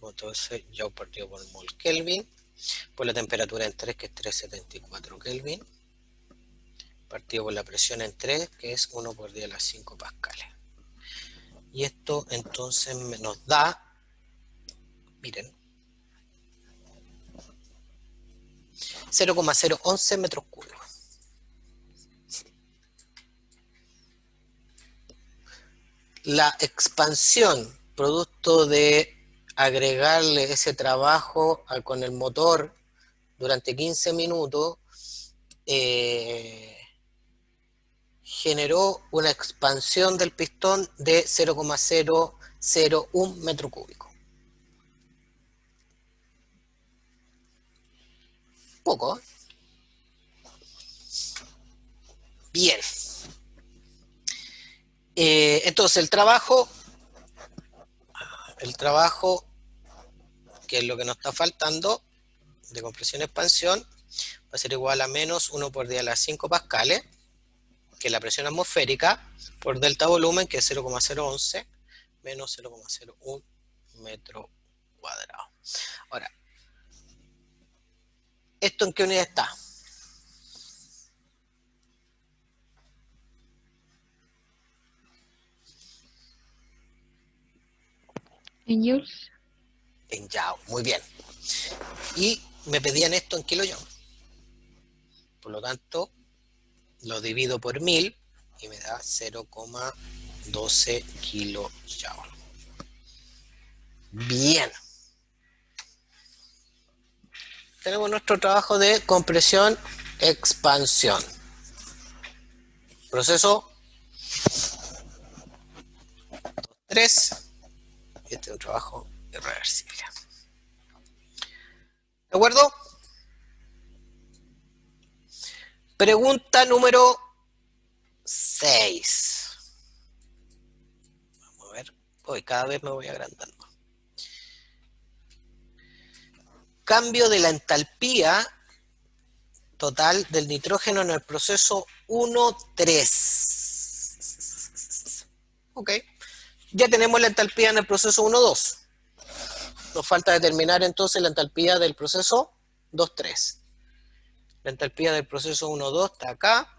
A: Entonces, ya partido por mol Kelvin, por la temperatura en 3, que es 374 Kelvin, partido por la presión en 3, que es 1 por 10 a las 5 pascales. Y esto entonces nos da, miren, 0,011 metros cúbicos. La expansión, producto de agregarle ese trabajo con el motor durante 15 minutos, generó una expansión del pistón de 0,001 metro cúbico. Poco, ¿eh? Bien. Entonces el trabajo, que es lo que nos está faltando, de compresión-expansión, va a ser igual a menos 1 por 10 a las 5 pascales, que es la presión atmosférica, por delta volumen, que es 0,011, menos 0,01 metro cuadrado. Ahora, ¿esto en qué unidad está?
E: En joules.
A: En Joule, muy bien. Y me pedían esto en kilojoule. Por lo tanto, lo divido por 1000 y me da 0,12 kilojoule. Bien. Tenemos nuestro trabajo de compresión, expansión. Proceso 3. Este es un trabajo irreversible. ¿De acuerdo? Pregunta número 6. Vamos a ver. Hoy cada vez me voy agrandando. Cambio de la entalpía total del nitrógeno en el proceso 1,3. Ok. Ya tenemos la entalpía en el proceso 1,2. Nos falta determinar entonces la entalpía del proceso 2,3. La entalpía del proceso 1,2 está acá.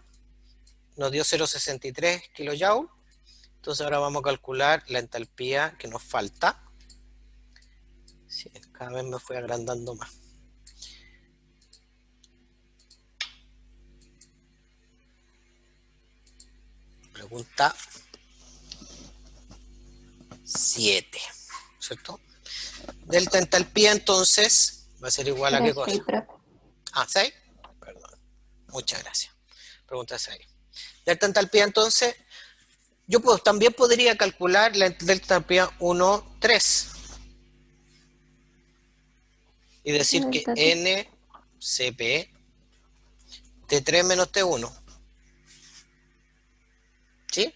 A: Nos dio 0,63 kJ. Entonces ahora vamos a calcular la entalpía que nos falta. Sí, cada vez me fui agrandando más. Pregunta 7, ¿cierto? Delta entalpía entonces va a ser igual a qué cosa. 6. Perdón. Muchas gracias. Pregunta 6. Delta entalpía entonces, yo también podría calcular la delta entalpía 1,3 y decir que NCP T3 menos T1. ¿Sí?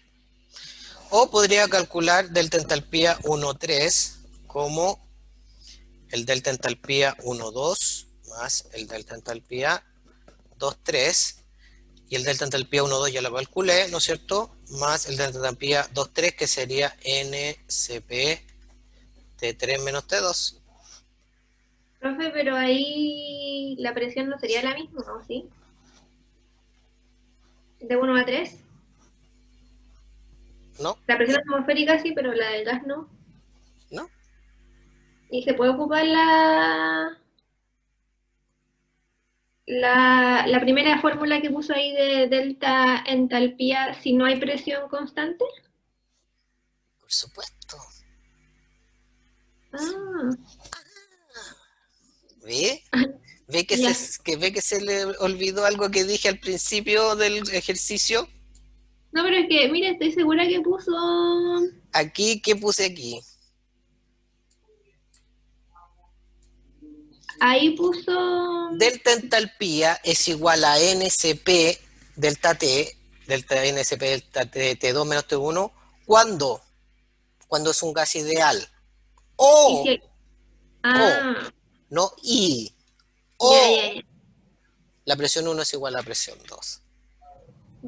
A: O podría calcular delta entalpía 1,3 como el delta entalpía 1,2 más el delta entalpía 2,3, y el delta entalpía 1,2 ya lo calculé, ¿no es cierto? Más el delta entalpía 2,3, que sería NCP T3 menos T2.
B: Profe, pero ahí la presión no sería la misma, ¿no? ¿Sí? De 1 a 3.
A: ¿No?
B: La presión atmosférica sí, pero la del gas no.
A: ¿No?
B: ¿Y se puede ocupar la primera fórmula que puso ahí de delta entalpía si no hay presión constante?
A: Por supuesto.
B: Ah.
A: ¿Ve? ¿Ve que,
B: Ya.
A: ve que se le olvidó algo que dije al principio del ejercicio?
B: No, pero es que, mira, estoy segura que puso...
A: Aquí, ¿qué puse aquí?
B: Ahí puso...
A: Delta entalpía es igual a NCP delta T, delta NCP delta T, T2 menos T1, ¿cuándo? Cuando es un gas ideal.
B: Y si... Ah,
A: No I.
B: ya.
A: La presión 1 es igual a la presión 2.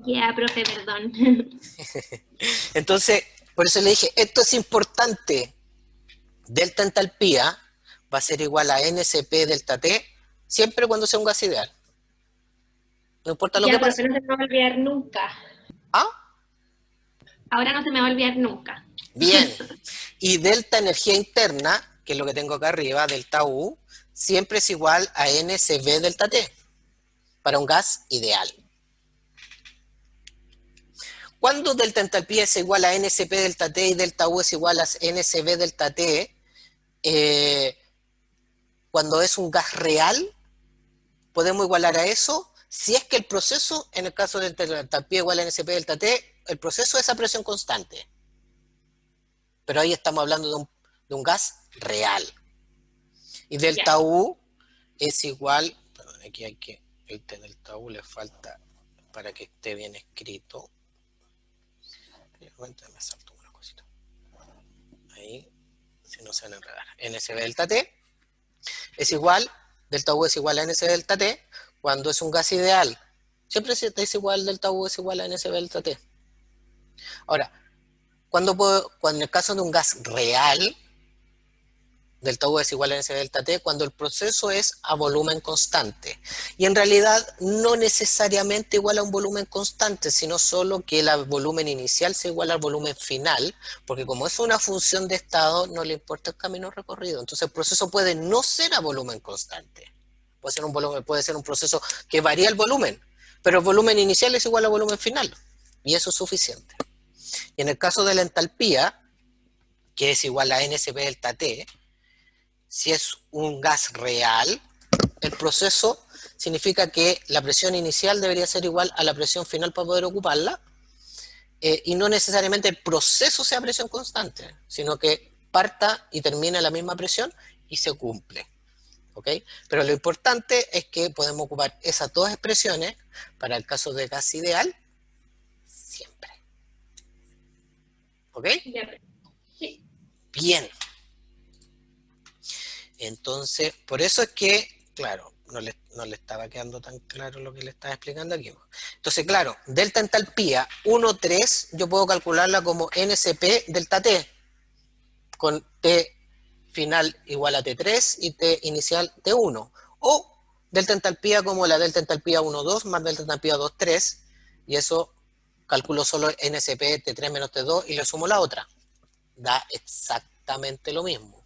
B: Ya, profe, perdón.
A: Entonces, Por eso le dije, esto es importante. Delta entalpía va a ser igual a NCP delta T, siempre cuando sea un gas ideal. No importa lo
B: Ya,
A: que
B: pero
A: pase.
B: que no se me va a olvidar nunca.
A: ¿Ah?
B: Ahora no se me va a olvidar nunca.
A: Bien. Y delta energía interna, que es lo que tengo acá arriba, delta U, siempre es igual a NCV delta T, para un gas ideal. Cuando delta entalpía es igual a NCP delta T y delta U es igual a NCV delta T, cuando es un gas real, podemos igualar a eso si es que el proceso, en el caso de delta entalpía igual a NCP delta T, el proceso es a presión constante. Pero ahí estamos hablando de un gas real. Y delta U es igual, perdón, aquí hay que, el delta U le falta para que esté bien escrito. Me salto una cosita. Ahí, si no se van a enredar. NCV delta T es igual, delta U es igual a NCV delta T, cuando es un gas ideal. Siempre es igual, delta U es igual a NCV delta T. Ahora, cuando en el caso de un gas real, delta U es igual a NCV delta T, cuando el proceso es a volumen constante. Y en realidad no necesariamente igual a un volumen constante, sino solo que el volumen inicial se iguala al volumen final, porque como es una función de estado, no le importa el camino recorrido. Entonces el proceso puede no ser a volumen constante. Puede ser un proceso que varía el volumen, pero el volumen inicial es igual al volumen final. Y eso es suficiente. Y en el caso de la entalpía, que es igual a NCP delta T, si es un gas real, el proceso significa que la presión inicial debería ser igual a la presión final para poder ocuparla, y no necesariamente el proceso sea presión constante, sino que parta y termina la misma presión y se cumple. ¿Ok? Pero lo importante es que podemos ocupar esas dos expresiones para el caso de gas ideal siempre. ¿Ok?
B: Sí.
A: Bien. Entonces, por eso es que, claro, no le estaba quedando tan claro lo que le estaba explicando aquí. Entonces, claro, delta entalpía 1,3, yo puedo calcularla como NCP delta T, con T final igual a T3 y T inicial T1. O delta entalpía como la delta entalpía 1,2 más delta entalpía 2,3, y eso calculo solo NCP T3 menos T2 y le sumo la otra. Da exactamente lo mismo.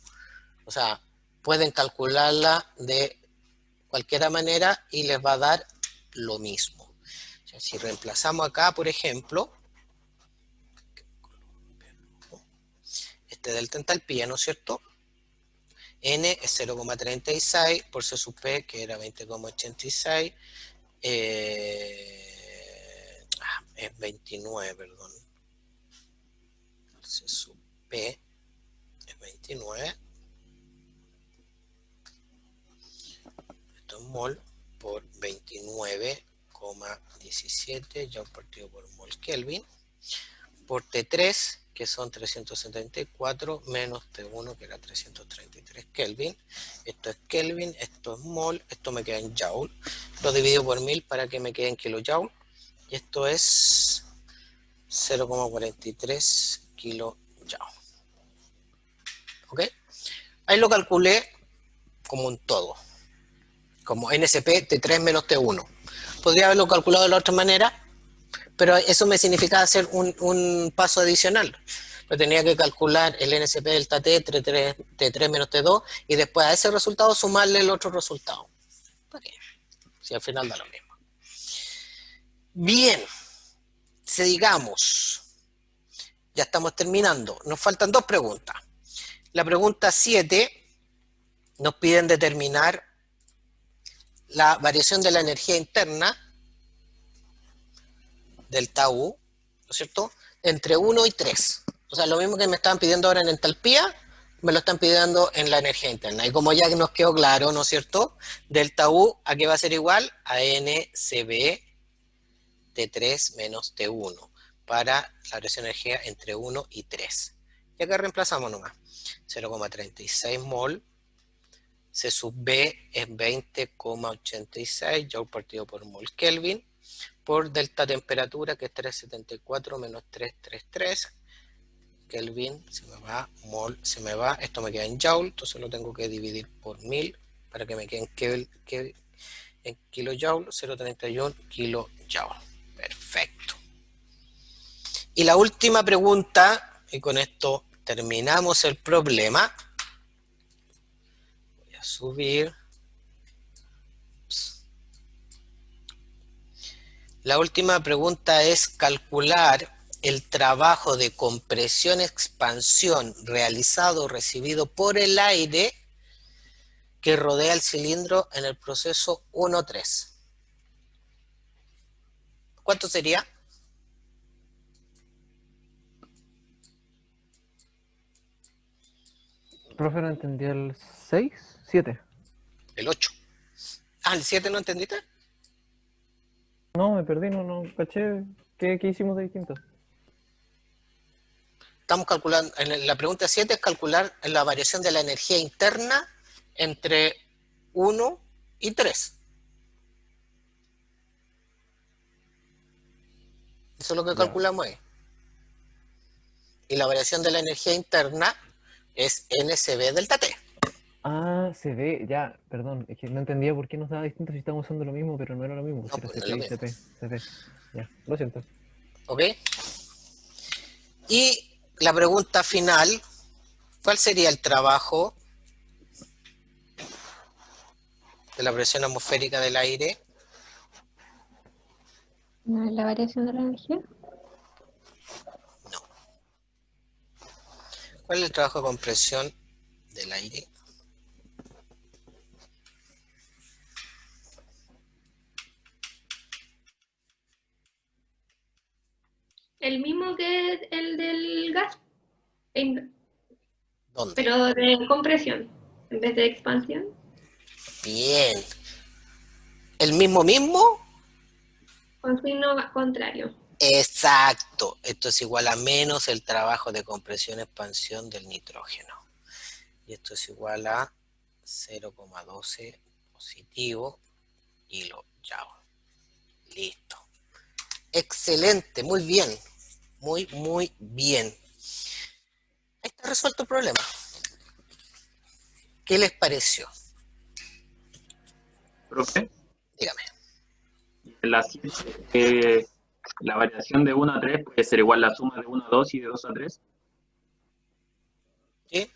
A: O sea, pueden calcularla de cualquier manera y les va a dar lo mismo. O sea, si reemplazamos acá, por ejemplo, este delta entalpía, ¿no es cierto? N es 0,36 por C sub P, que era 20,86, es 29, perdón. C sub P es 29. Esto es mol por 29,17 joule partido por mol Kelvin, por T3, que son 374, menos T1, que era 333 Kelvin. Esto es Kelvin, esto es mol, esto me queda en joule. Lo divido por 1000 para que me quede en kilojoule. Y esto es 0,43 kilojoule. ¿Ok? Ahí lo calculé como un todo, como NCP T3 menos T1. Podría haberlo calculado de la otra manera, pero eso me significaba hacer un paso adicional. Yo tenía que calcular el NCP delta T, T3 menos T2, y después a ese resultado sumarle el otro resultado. ¿Para qué? Si al final da lo mismo. Bien, sigamos. Ya estamos terminando. Nos faltan dos preguntas. La pregunta 7 nos piden determinar la variación de la energía interna, delta U, ¿no es cierto?, entre 1 y 3. O sea, lo mismo que me estaban pidiendo ahora en entalpía, me lo están pidiendo en la energía interna. Y como ya nos quedó claro, ¿no es cierto?, delta U, ¿a qué va a ser igual? A NCV T3 menos T1, para la variación de energía entre 1 y 3. Y acá reemplazamos nomás. 0,36 mol, C sub B es 20,86 joule partido por mol Kelvin, por delta temperatura, que es 374 menos 333, Kelvin, se me va, mol, se me va, esto me queda en joule, entonces lo tengo que dividir por 1000 para que me quede en kilojoule, 0,31 kilojoule. Perfecto. Y la última pregunta, y con esto terminamos el problema. Voy a subir. La última pregunta es calcular el trabajo de compresión-expansión realizado o recibido por el aire que rodea el cilindro en el proceso 1-3. ¿Cuánto sería?
D: Profe, no entendí el 6, 7.
A: El 8. Ah, ¿el 7 no entendiste?
D: No, me perdí, no caché. ¿Qué hicimos de distinto?
A: Estamos calculando, la pregunta 7 es calcular la variación de la energía interna entre 1 y 3. Eso es lo que
D: Ya.
A: calculamos ahí. Y la variación de la energía interna es NCV delta T.
D: Ah, se ve, ya, perdón, es que no entendía por qué nos daba distinto si estábamos usando lo mismo, pero no era lo mismo,
A: No,
D: si era
A: pues no es
D: CP
A: lo
D: y
A: mismo.
D: CP. Ya, lo siento.
A: ¿Ok? Y la pregunta final, ¿cuál sería el trabajo de la presión atmosférica del aire?
E: La variación de la energía.
A: No. ¿Cuál es el trabajo de compresión del aire?
B: El mismo que el del gas,
A: ¿Dónde?
B: pero de compresión en vez de expansión.
A: Bien. ¿El mismo?
B: Con signo contrario.
A: Exacto. Esto es igual a menos el trabajo de compresión-expansión del nitrógeno. Y esto es igual a 0,12 positivo kilojoule. Listo. Excelente, muy bien. Muy bien. Ahí está resuelto el problema. ¿Qué les pareció?
F: Profe,
A: Dígame.
F: en la 7, la variación de 1 a 3 puede ser igual la suma de 1 a 2 y de 2 a 3.
A: ¿Sí?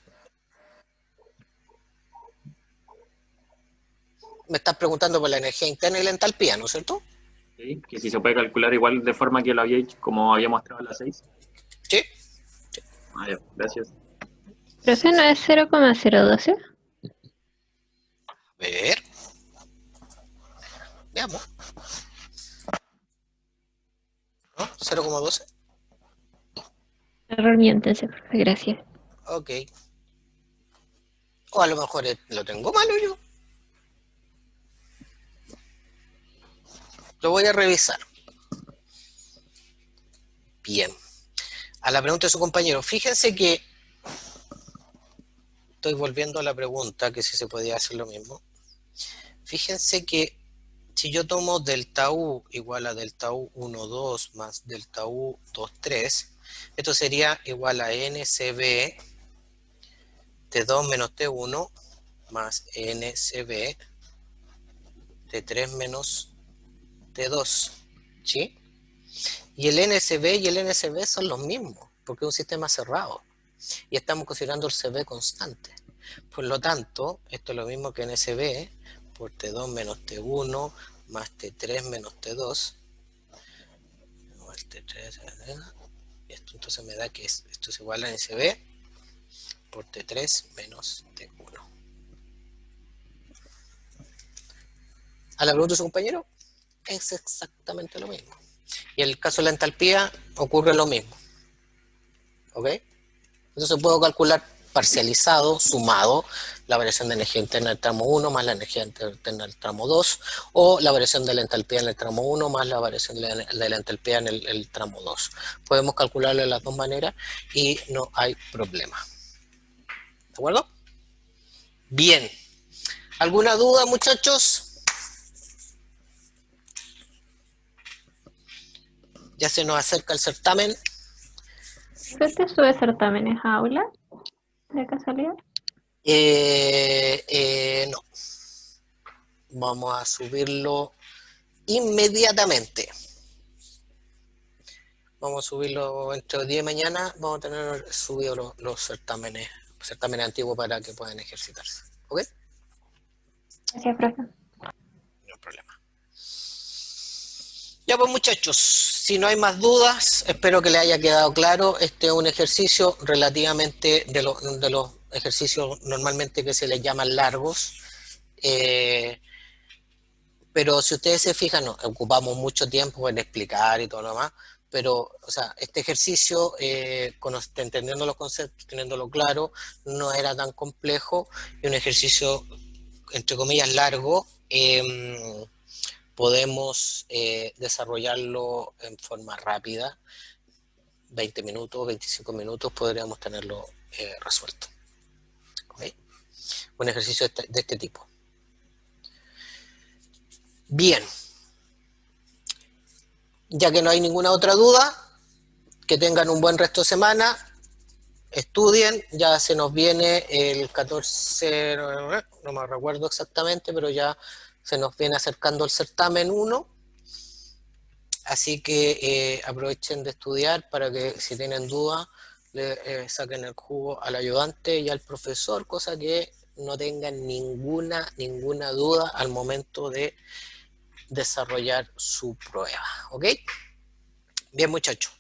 A: Me estás preguntando por la energía interna y la entalpía, ¿no es cierto?
F: ¿Sí? Que si se puede calcular igual de forma que lo había hecho, como había mostrado en la 6.
A: Sí.
F: Ah, ya, gracias.
E: Profe, ¿no es 0,012?
A: A ver. Veamos. ¿No? 0,12.
E: Error mío, entonces, profe, gracias.
A: Ok. O a lo mejor lo tengo malo yo. Lo voy a revisar. Bien. A la pregunta de su compañero. Fíjense que estoy volviendo a la pregunta, que si se podía hacer lo mismo. Fíjense que si yo tomo delta U igual a delta U 1,2 más delta U 2,3, esto sería igual a NCB T2 menos T1 más NCB T3 menos T2, ¿sí? Y el NCB y el NCB son los mismos, porque es un sistema cerrado. Y estamos considerando el CB constante. Por lo tanto, esto es lo mismo que NCB por T2 menos T1 más T3 menos T2. El T3, y esto entonces me da que esto es igual a NCB por T3 menos T1. A la pregunta de su compañero, es exactamente lo mismo. Y en el caso de la entalpía ocurre lo mismo. ¿Ok? Entonces puedo calcular parcializado, sumado, la variación de energía interna del tramo 1 más la energía interna del tramo 2, o la variación de la entalpía en el tramo 1 más la variación de la entalpía en el tramo 2. Podemos calcularlo de las dos maneras y no hay problema. ¿De acuerdo? Bien. ¿Alguna duda, muchachos? Ya se nos acerca el certamen.
E: ¿Usted sube certámenes a aula? ¿De casualidad?
A: No. Vamos a subirlo inmediatamente. Vamos a subirlo entre hoy día y mañana. Vamos a tener subidos los certámenes antiguos para que puedan ejercitarse. ¿Ok?
E: Gracias, profe.
A: No hay problema. Ya pues muchachos, si no hay más dudas, espero que les haya quedado claro. Este es un ejercicio relativamente de los ejercicios normalmente que se les llaman largos. Pero si ustedes se fijan, no, ocupamos mucho tiempo en explicar y todo lo demás, pero, o sea, este ejercicio, entendiendo los conceptos, teniéndolo claro, no era tan complejo, y un ejercicio, entre comillas, largo, podemos desarrollarlo en forma rápida, 20 minutos, 25 minutos, podríamos tenerlo resuelto. ¿Okay? Un ejercicio de este tipo. Bien, ya que no hay ninguna otra duda, que tengan un buen resto de semana, estudien, ya se nos viene el 14, no me recuerdo exactamente, pero ya se nos viene acercando el certamen 1, así que aprovechen de estudiar para que si tienen duda le saquen el jugo al ayudante y al profesor, cosa que no tengan ninguna duda al momento de desarrollar su prueba, ¿ok? Bien, muchachos.